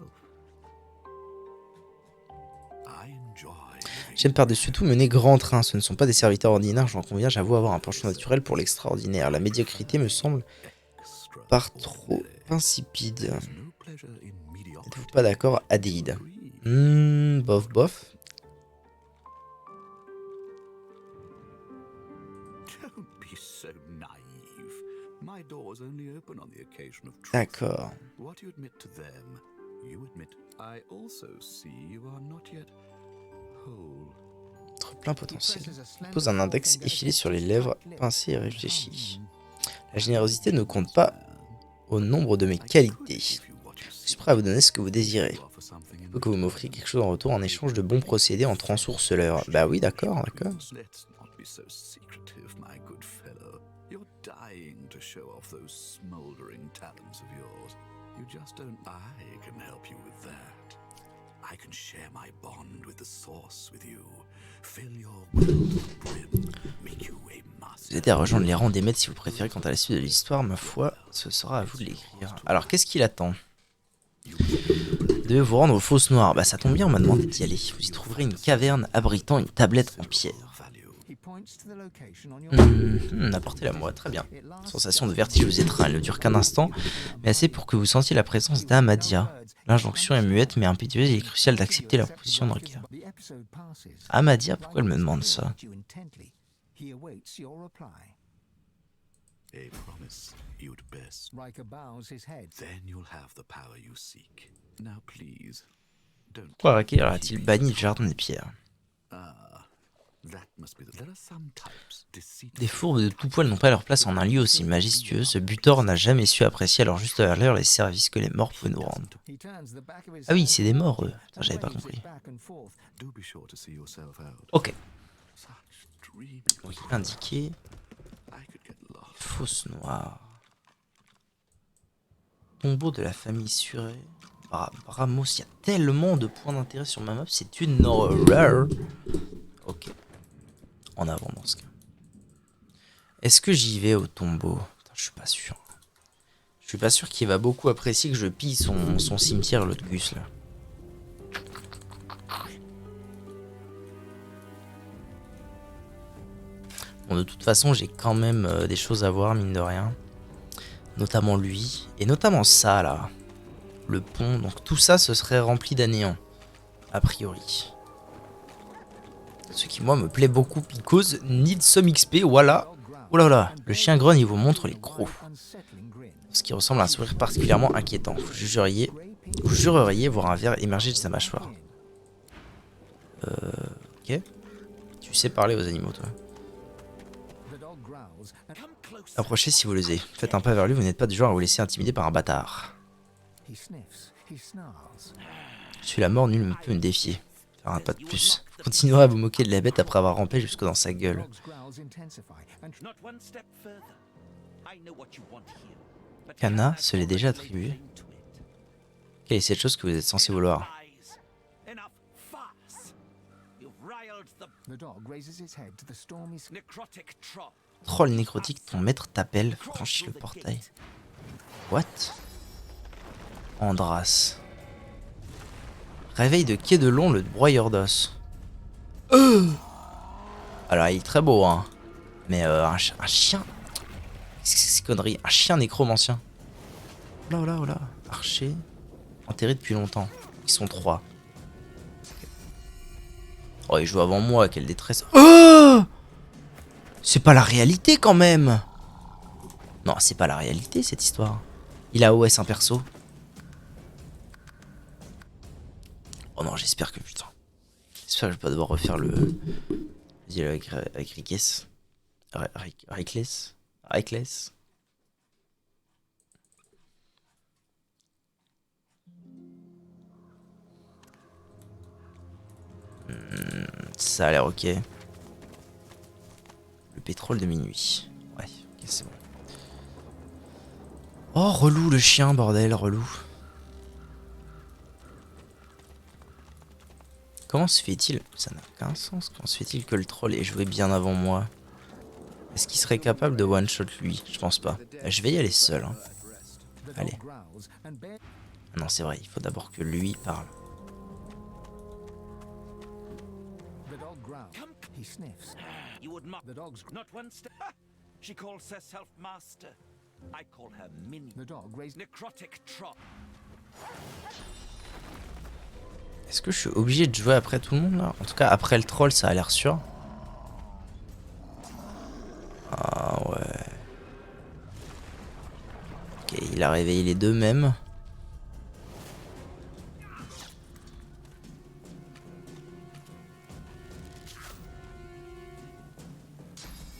I enjoy living
J'aime par-dessus tout mener grand train. Ce ne sont pas des serviteurs ordinaires, j'en conviens, j'avoue avoir un penchant naturel pour l'extraordinaire. La médiocrité me semble
extra.
par trop insipide.
There's no pleasure in mediocrity.
Êtes-vous pas d'accord, Adéide?
Agreed.
Bof bof.
Don't be so naive. My doors only open on the occasion of truth.
D'accord.
What you admit to them, you admit. I also see you are not yet whole.
Votre plein potentiel.
Presses a slender
Pose un index
forefinger
effilé sur les
against
lèvres,
his lip.
pincé et réfléchi. La générosité ne compte pas au nombre de mes qualités.
If you what you
Je suis prêt à vous donner ce que vous désirez.
offer something in
Faut que vous m'offriez quelque chose en retour en échange de bons procédés entre ensourceleurs. Bah oui, d'accord, d'accord.
Let's not be so secretive, my good fellow. You're dying to show off those smoldering talents of yours. You just don't. I can help you with that. I can share my bond with the source with you. Fill your world to the brim. Make you a master.
Vous aidez à rejoindre les rangs des maîtres si vous préférez. Quant à la suite de l'histoire, ma foi, ce sera à vous de l'écrire. Alors, qu'est-ce qu'il attend? Vous devez vous rendre aux Fosses Noires. Bah ça tombe bien, on m'a demandé d'y aller. Vous y trouverez une caverne abritant une tablette en pierre.
Value.
He points to the location on your
Apportez-la moi, très bien.
It lasts
Sensation de vertige vous étreint, elle ne dure qu'un instant, mais assez pour que vous sentiez la présence d'Amadia. L'injonction est muette mais impétueuse et il est crucial d'accepter la proposition de Ricaire.
The episode passes.
Amadia, pourquoi elle me demande ça?
You intently. He awaits your reply.
A promise you'd best.
Riker bows his head.
Then you'll have the power you seek. Now please, don't.
Pourquoi Ricaire a-t-il banni le jardin des pierres?
Ah, that must be the. There are some types deceitful.
Des fourbes de tout poil n'ont pas leur place en un lieu aussi majestueux. Ce butor n'a jamais su apprécier à leur juste valeur les services que les morts pouvaient nous rendre.
He turns the back of his
Ah oui,
hand
c'est des morts, eux. Putain,
and
j'avais pas
waves it
compris.
back and forth.
Do be sure to see yourself out.
Ok.
Such dreamy.
Oui, indiqué.
I could get lost.
Fosse noire. Tombeau de la famille Suré. Bramos, il y a tellement de points d'intérêt sur ma map, c'est une horreur. Ok. En avant dans ce cas. Est-ce que j'y vais au tombeau? Putain, je suis pas sûr. Je suis pas sûr qu'il va beaucoup apprécier que je pille son cimetière, l'autre Gus là. Bon, de toute façon, j'ai quand même des choses à voir, mine de rien. Notamment lui. Et notamment ça, là. Le pont. Donc tout ça, ce serait rempli d'anéant. A priori. Ce qui, moi, me plaît beaucoup. Because need some XP. Voilà. Oh là là. Le chien grogne, il vous montre les crocs. Ce qui ressemble à un sourire particulièrement inquiétant. Vous jureriez voir un ver émerger de sa mâchoire. Ok. Tu sais parler aux animaux, toi. Approchez si vous l'osez. Faites un pas vers lui, vous n'êtes pas du genre à vous laisser intimider par un bâtard. Je suis la mort, nul ne peut me défier. Faire un pas de plus. Continuerez à vous moquer de la bête après avoir rampé jusque dans sa gueule. Kana se l'est déjà attribué. Quelle est cette chose que vous êtes censé vouloir? Troll nécrotique, ton maître t'appelle. Franchis le portail. What? Andras. Réveil de quai de long, le broyeur d'os. Alors il est très beau, hein. Mais un chien. Qu'est-ce que c'est ces conneries? Un chien nécromancien. Oh là, oh là, oh là. Archer. Enterré depuis longtemps. Ils sont 3. Oh, il joue avant moi, quelle détresse. Oh! C'est pas la réalité quand même. Non, c'est pas la réalité cette histoire. Il a OS un perso. Oh non, j'espère que putain. J'espère que je vais pas devoir refaire le dialogue avec Rickless. Rickless. Ça a l'air ok. Le pétrole de minuit. Ouais, ok, c'est bon. Oh, relou le chien, bordel, relou. Comment se fait-il? Ça n'a aucun sens. Comment se fait-il que le troll ait joué bien avant moi? Est-ce qu'il serait capable de one-shot lui? Je pense pas. Je vais y aller seul. Hein. Allez. Ah non, c'est vrai, il faut d'abord que lui parle. Est-ce que je suis obligé de jouer après tout le monde là? En tout cas, après le troll, ça a l'air sûr. Ah ouais. Ok, il a réveillé les deux mêmes.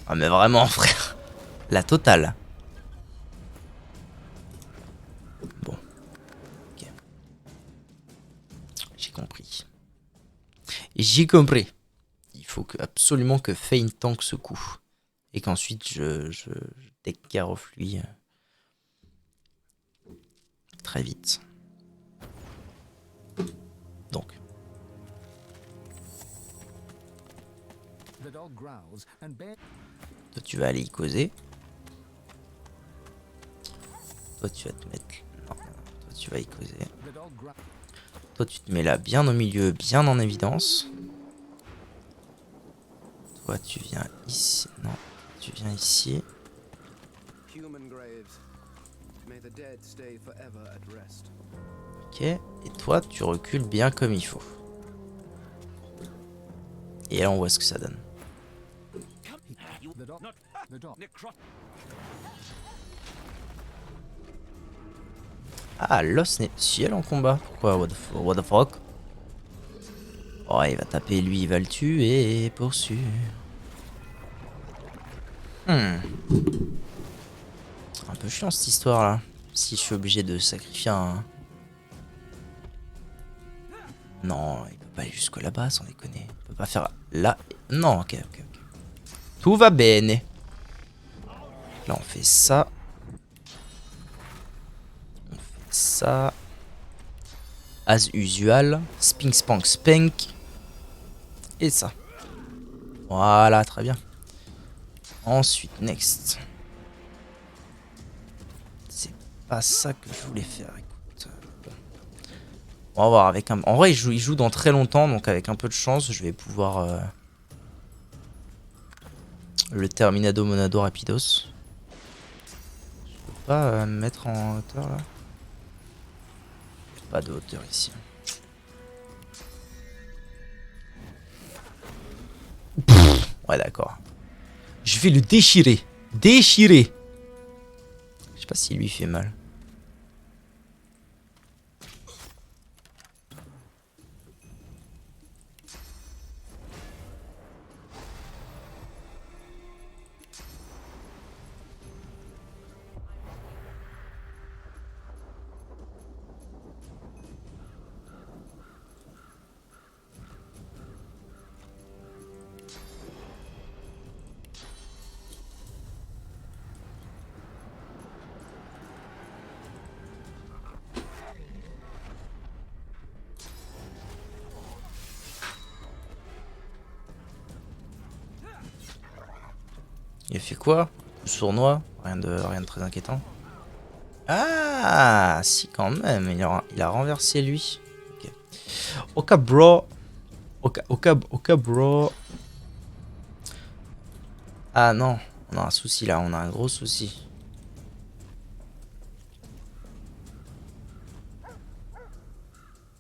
Ah mais vraiment frère. La totale. Bon. Ok. J'ai compris. J'ai compris. Il faut absolument que Fane tank ce coup. Et qu'ensuite je take care of lui. Très vite. Donc. Toi tu vas aller y causer. Toi tu vas te mettre... Non, toi tu vas y causer. Toi tu te mets là bien au milieu, bien en évidence. Toi tu viens ici. Non, tu viens ici. Ok, et toi tu recules bien comme il faut. Et là on voit ce que ça donne. Ah, l'os n'est ciel en combat. Pourquoi? What the fuck? Oh, il va taper lui, il va le tuer pour sûr. Un peu chiant cette histoire là. Si je suis obligé de sacrifier un... Non, il peut pas aller jusque là-bas sans déconner. Il peut pas faire là. Non, ok. Tout va bene. Là on fait ça. On fait ça. As usual. Spink spank spank. Et ça. Voilà, très bien. Ensuite, next. C'est pas ça que je voulais faire, écoute. Bon. On va voir avec un... En vrai, il joue dans très longtemps, donc avec un peu de chance, je vais pouvoir... le Terminado Monado Rapidos. Je peux pas me mettre en hauteur, là. Pas de hauteur ici. Ouais, d'accord. Je vais le déchirer. Déchirer. Je sais pas s'il lui fait mal. Il a fait quoi? Sournois? Rien de très inquiétant. Ah, si quand même, il a renversé lui. Ok. Oka bro. Oka bro. Ah non, on a un souci là, on a un gros souci.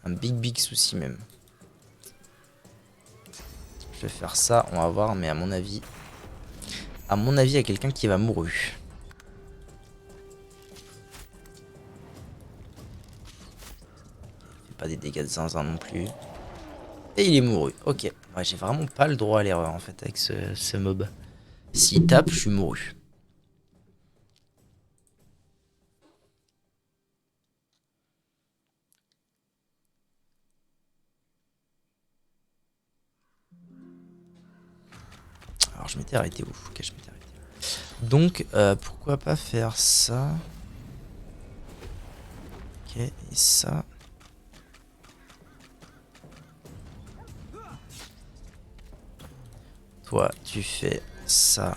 Un big souci même. Je vais faire ça, on va voir, mais à mon avis, il y a quelqu'un qui va mourir. Pas des dégâts de zinzin non plus. Et il est mouru. Ok. Ouais, j'ai vraiment pas le droit à l'erreur en fait avec ce mob. S'il tape, je suis mouru. Alors je m'étais arrêté où? Ok, je m'étais arrêté. Donc pourquoi pas faire ça? Ok, et ça. Toi, tu fais ça.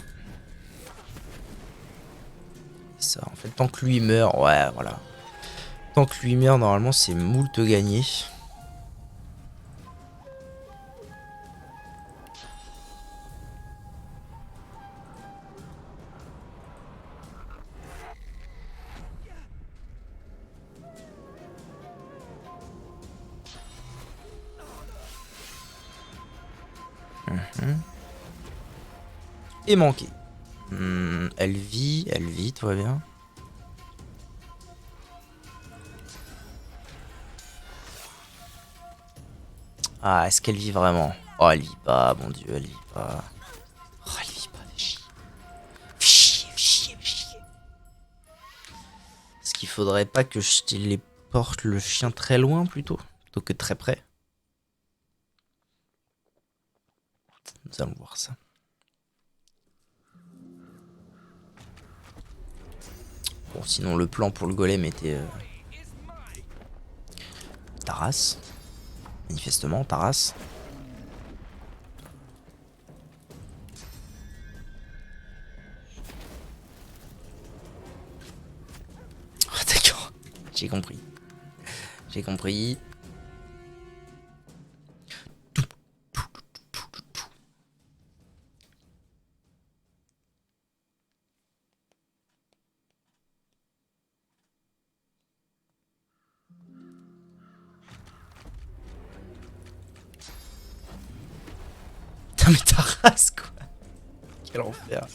Et ça, en fait, tant que lui meurt, ouais, voilà. Tant que lui meurt, normalement, c'est moult gagné. Et manqué. Elle vit, tout va bien. Ah, est-ce qu'elle vit vraiment? Oh, elle vit pas, mon dieu, elle vit pas. Oh, elle vit pas, chier. Est-ce qu'il faudrait pas que je téléporte le chien très loin plutôt que très près? Nous allons voir ça. Bon, sinon le plan pour le golem était Taras. Manifestement, Taras. Oh, d'accord, j'ai compris. J'ai compris. Putain, mais Taras, quoi. Quel enfer.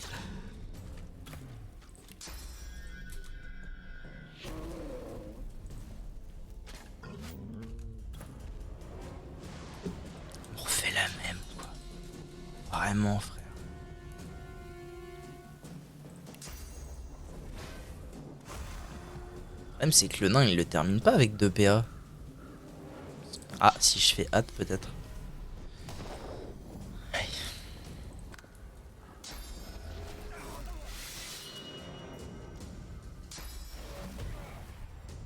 On refait la même, quoi. Vraiment, frère. Le problème, c'est que le nain, il le termine pas avec 2 PA. Ah, si je fais hâte, peut-être.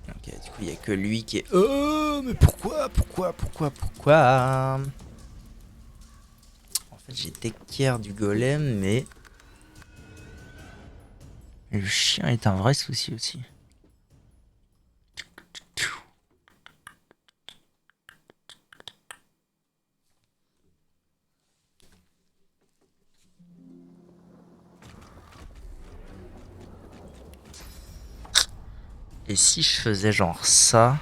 Ok, du coup, il n'y a que lui qui est... Oh, mais pourquoi? En fait, j'ai take care du golem, mais... Le chien est un vrai souci aussi. Et si je faisais genre ça?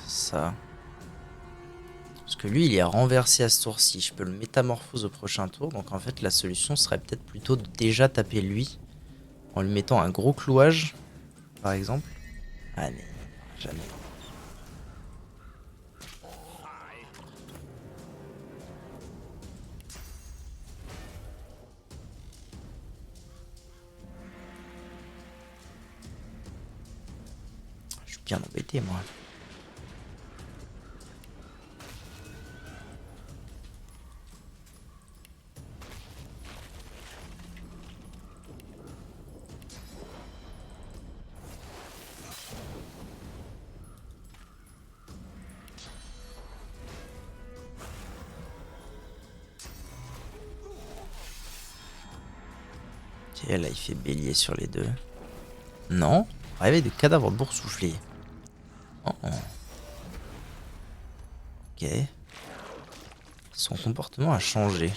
Ça. Parce que lui, il est renversé à ce tour-ci. Je peux le métamorphose au prochain tour. Donc en fait, la solution serait peut-être plutôt de déjà taper lui. En lui mettant un gros clouage, par exemple. Ah mais jamais. Je suis bien embêté, moi. Ok, là il fait bélier sur les deux. Non, réveil de cadavre boursouflé. Oh. Ok. Son comportement a changé.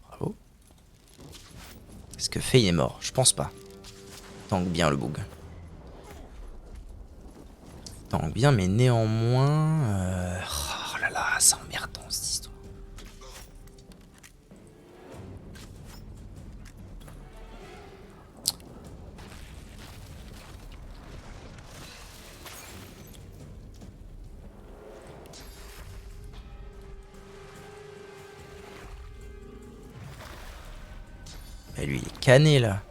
Bravo. Est-ce que Faye est mort? Je pense pas. Tank bien le boug. Tank bien, mais néanmoins... Oh là là, c'est emmerdant cette histoire. Mais lui, il est cané là.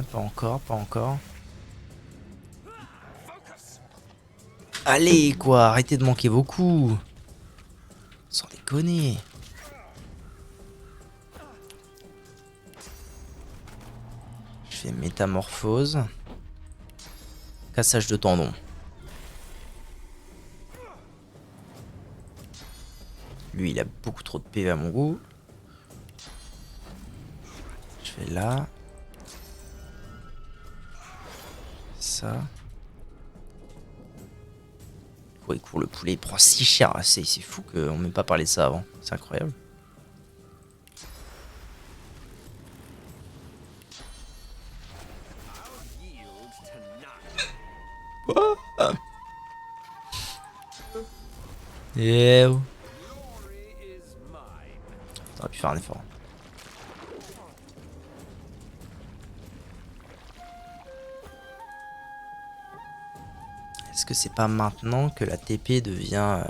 Pas encore, pas encore. Allez quoi, arrêtez de manquer vos coups. Sans déconner. Je fais métamorphose. Cassage de tendon. Lui, il a beaucoup trop de PV à mon goût. Je fais là. Ça. Ouais, il court le poulet, il prend si cher. C'est fou qu'on m'ait pas parlé de ça avant. C'est incroyable. Quoi? Eh oh. T'aurais pu faire un effort. Est-ce que c'est pas maintenant que la TP devient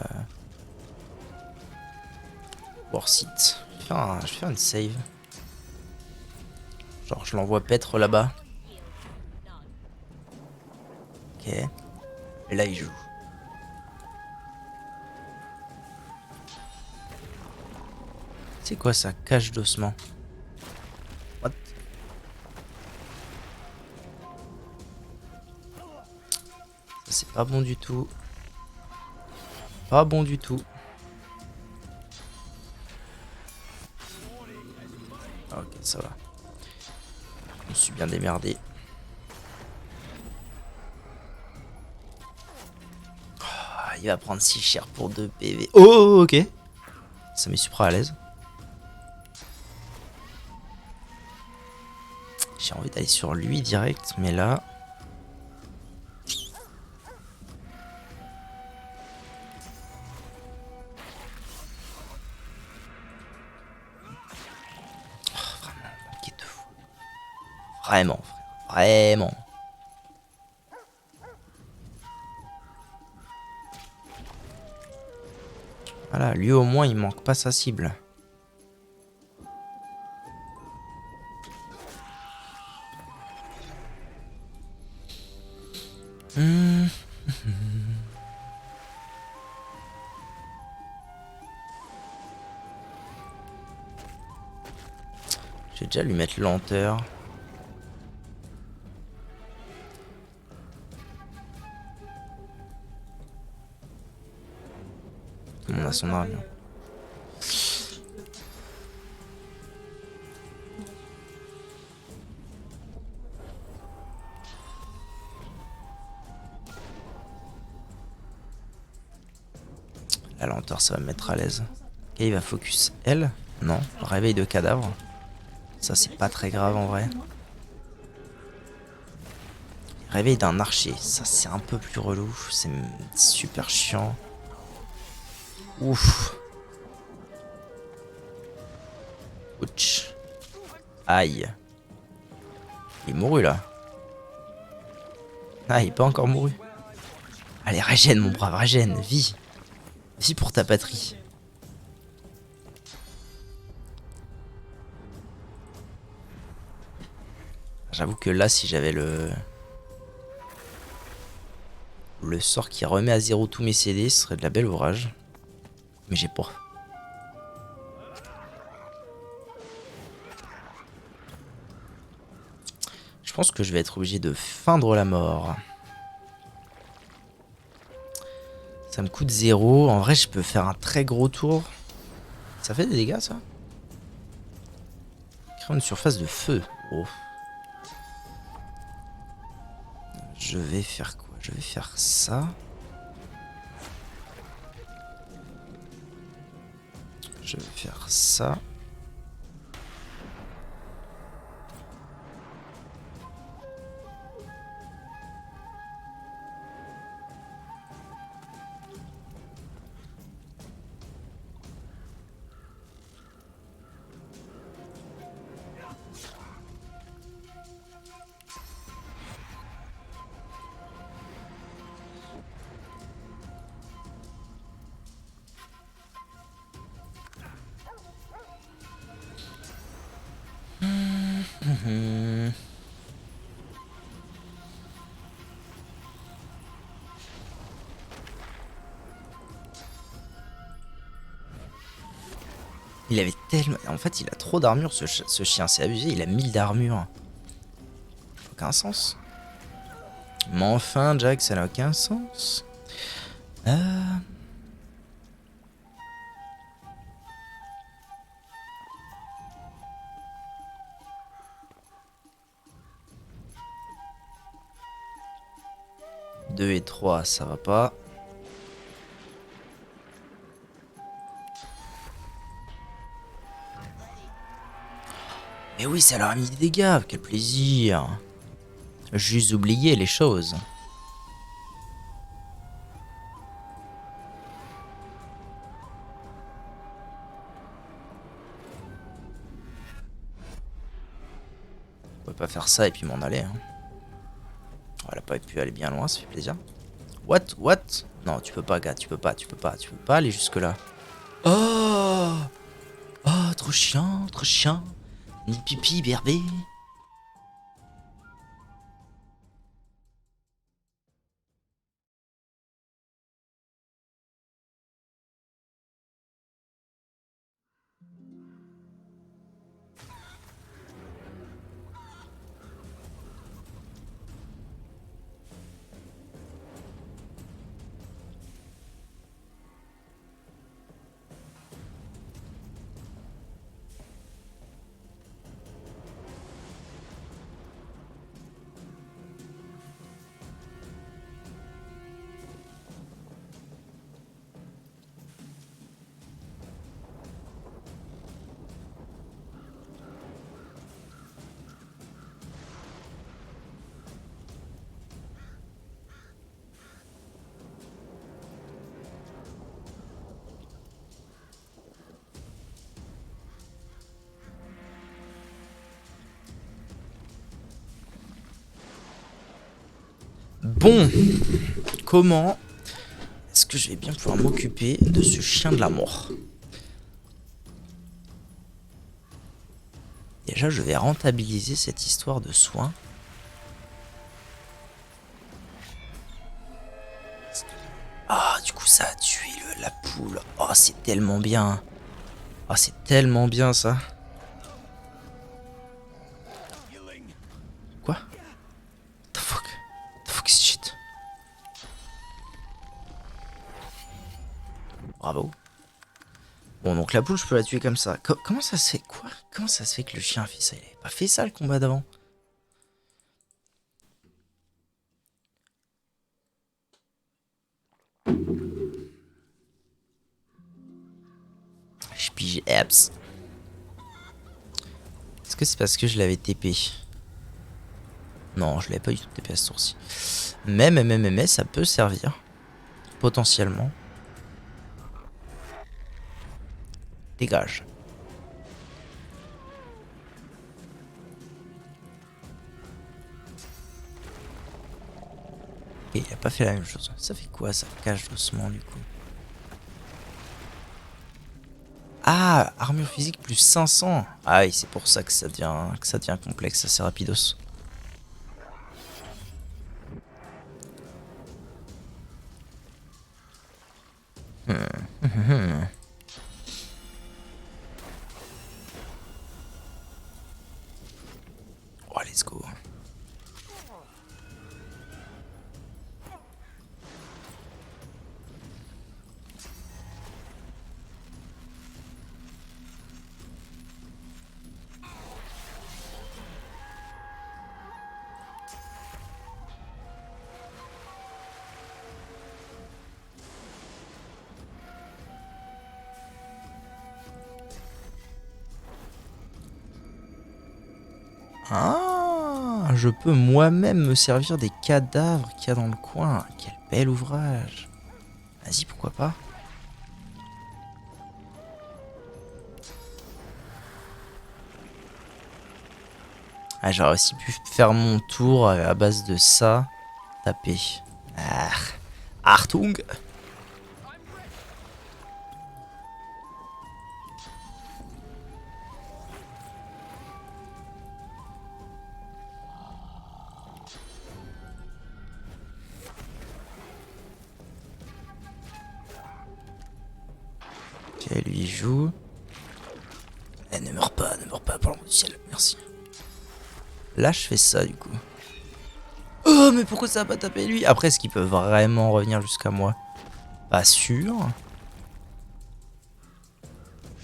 worth it? Je vais faire une save. Genre je l'envoie paître là-bas. Ok. Et là il joue. C'est quoi ça? Cache d'ossement. What? Ça c'est pas bon du tout. Pas bon du tout. Ah, ok, ça va. Je me suis bien démerdé. Oh, il va prendre si cher pour 2 PV. Oh, ok. Ça met super à l'aise. J'ai envie d'aller sur lui direct, mais là... Oh, vraiment, manqué de fou. Vraiment, frère. Vraiment. Voilà, lui au moins il manque pas sa cible. Je vais déjà lui mettre lenteur. Tout le monde a son armure. La lenteur, ça va me mettre à l'aise. Ok, il va focus elle. Non, réveil de cadavre. Ça, c'est pas très grave en vrai. Réveil d'un archer. Ça, c'est un peu plus relou. C'est super chiant. Ouf. Ouch. Aïe. Il est mouru là. Ah, il est pas encore mouru. Allez, régène mon brave, régène. Vis. Vis pour ta patrie. J'avoue que là, si j'avais le sort qui remet à zéro tous mes CD, ce serait de la belle ouvrage. Mais j'ai pas. Je pense que je vais être obligé de feindre la mort. Ça me coûte 0. En vrai, je peux faire un très gros tour. Ça fait des dégâts, ça? Créer une surface de feu. Oh. Je vais faire quoi? Je vais faire ça. Je vais faire ça. Il avait tellement... En fait, il a trop d'armure, ce chien. C'est abusé, il a 1000 d'armure. Aucun sens. Mais enfin, Jack, ça n'a aucun sens. Deux et 3, ça va pas. Mais oui, ça leur a mis des dégâts, quel plaisir. Juste oublier les choses. On peut pas faire ça et puis m'en aller. Hein. Oh, elle a pas pu aller bien loin, ça fait plaisir. What? Non, tu peux pas, gars, tu peux pas aller jusque là. Oh, oh, trop chiant, trop chiant. Ni pipi, berbé. Bon, comment est-ce que je vais bien pouvoir m'occuper de ce chien de la mort? Déjà, je vais rentabiliser cette histoire de soins. Ah, du coup, ça a tué la poule. Oh, c'est tellement bien. Oh, c'est tellement bien, ça. Bravo. Bon, donc la poule, je peux la tuer comme ça. Comment ça se fait? Quoi? Comment ça se fait que le chien a fait ça? Il avait pas fait ça, le combat d'avant? Je pige Eps. Est-ce que c'est parce que je l'avais TP? Non, je l'avais pas du tout TP à ce tour-ci. Mais, ça peut servir. Potentiellement. Dégage. Ok, il a pas fait la même chose. Ça fait quoi ça? Cache doucement du coup. Ah, armure physique plus 500. Ah oui, c'est pour ça que ça devient complexe assez rapidos. Oh, let's go. Ah, je peux moi-même me servir des cadavres qu'il y a dans le coin. Quel bel ouvrage. Vas-y, pourquoi pas. Ah, j'aurais aussi pu faire mon tour à base de ça. Taper. Ah. Artung. Ok, lui joue. Eh, ne meurs pas, par l'amour du ciel, merci. Là, je fais ça du coup. Oh, mais pourquoi ça va pas taper lui? Après, est-ce qu'il peut vraiment revenir jusqu'à moi? Pas sûr.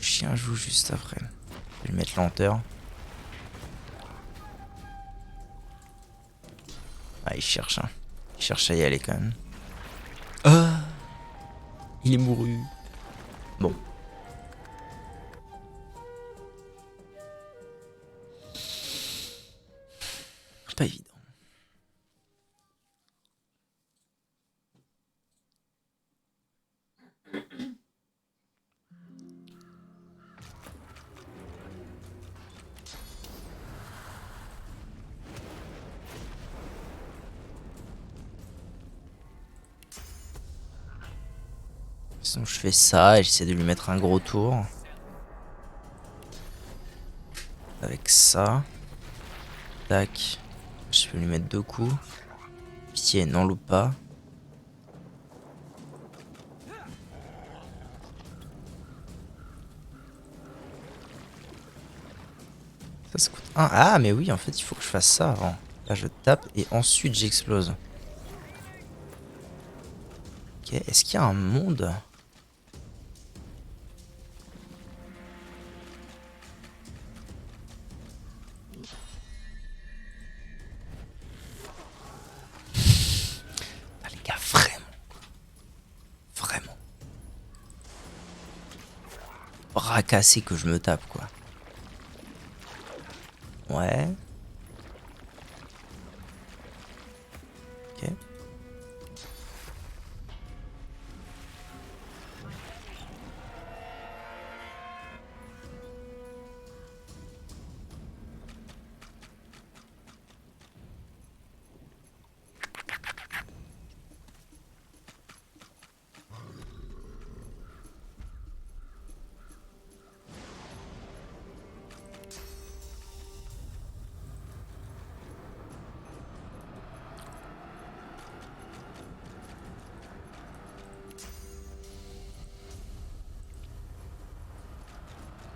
Chien joue juste après. Je vais lui mettre lenteur. Ah, il cherche, hein. Il cherche à y aller quand même. Ah, il est mouru. Bon. Pas évident. Sinon je fais ça et j'essaie de lui mettre un gros tour. Avec ça. Tac. Je peux lui mettre 2 coups. Pitié, n'en loupe pas. Ça coûte 1. Ah mais oui, en fait il faut que je fasse ça avant. Là je tape et ensuite j'explose. Ok, est-ce qu'il y a un monde? Ah les gars, vraiment. Bras cassé que je me tape quoi. Ouais. Ok.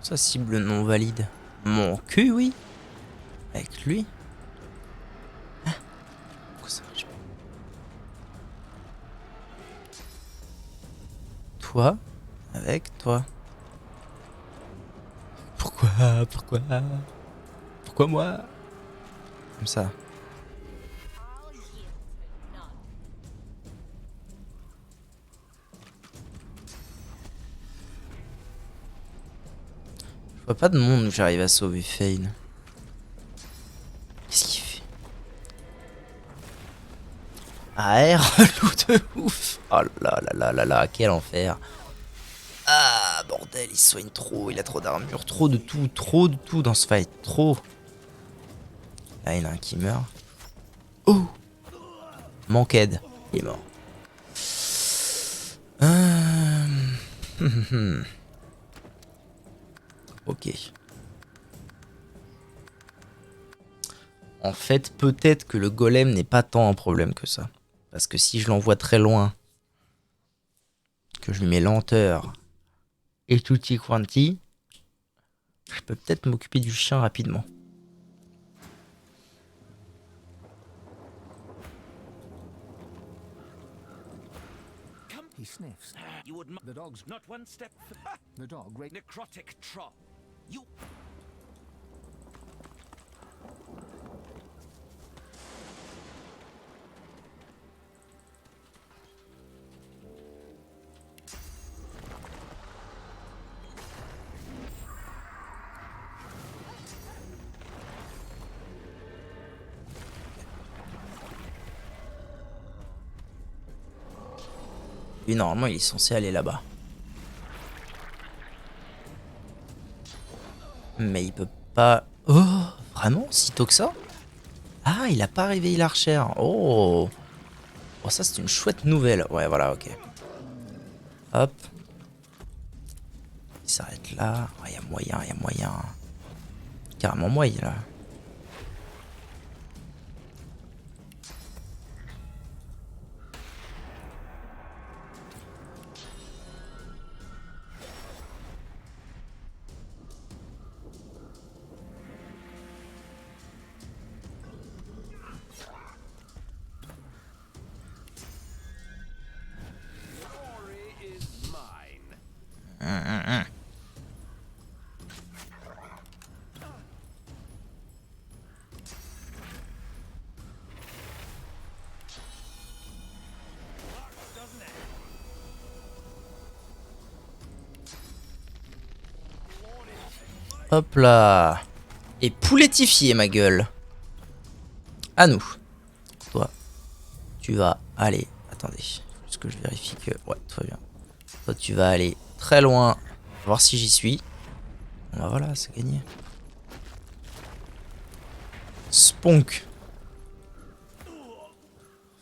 Ça cible non valide. Mon cul, oui. Avec lui. Hein? Pourquoi ça marche pas? Toi, Avec toi. Pourquoi? Pourquoi moi? Comme ça. Je vois pas de monde où j'arrive à sauver Fane. Qu'est-ce qu'il fait? AR, loup de ouf. Oh là là là là là, quel enfer. Ah bordel, il se soigne trop, il a trop d'armure, trop de tout dans ce fight, trop. Là il y en a un qui meurt. Oh, Manked, il est mort. Ok. En fait, peut-être que le golem n'est pas tant un problème que ça. Parce que si je l'envoie très loin, que je lui mets lenteur et tutti quanti, je peux peut-être m'occuper du chien rapidement.
He sniffs.
You would
The dog's
not one step.
the dog.
Necrotic trot. You.
Lui, normalement, il est censé aller là-bas. Mais il peut pas... Oh, vraiment? Si tôt que ça? Ah, il a pas réveillé l'archère. Oh. Oh, ça, c'est une chouette nouvelle. Ouais, voilà, ok. Hop. Il s'arrête là. Il y a moyen, il y a moyen. Carrément moyen, là. Hop là. Et poulettifié, ma gueule. À nous. Toi, tu vas aller... Attendez, juste que je vérifie que... Ouais, tout va bien. Toi, tu vas aller très loin. Voir si j'y suis. Bon bah voilà, c'est gagné. Spunk.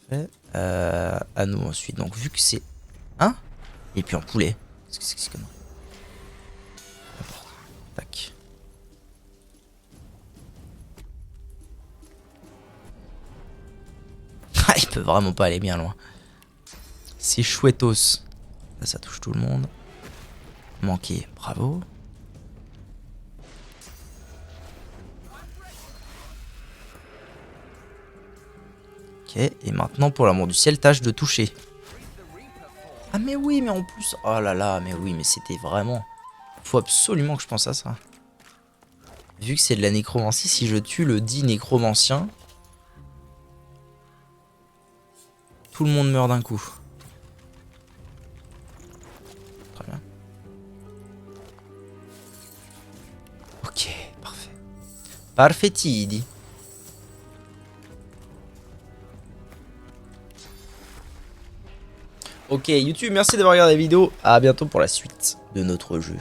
Parfait. À nous ensuite. Donc vu que c'est... Hein? Et puis en poulet. Qu'est-ce que c'est que ce connerie? N'importe. Tac. Ah, il peut vraiment pas aller bien loin. C'est chouettos. Là, ça touche tout le monde. Manqué, bravo. Ok, et maintenant pour l'amour du ciel, tâche de toucher. Ah mais oui, mais en plus... Oh là là, mais oui, mais c'était vraiment... Faut absolument que je pense à ça. Vu que c'est de la nécromancie, si je tue le dit nécromancien... Tout le monde meurt d'un coup. Très bien. Ok, parfait. Parfaitidi. Ok, YouTube, merci d'avoir regardé la vidéo. À bientôt pour la suite de notre jeu.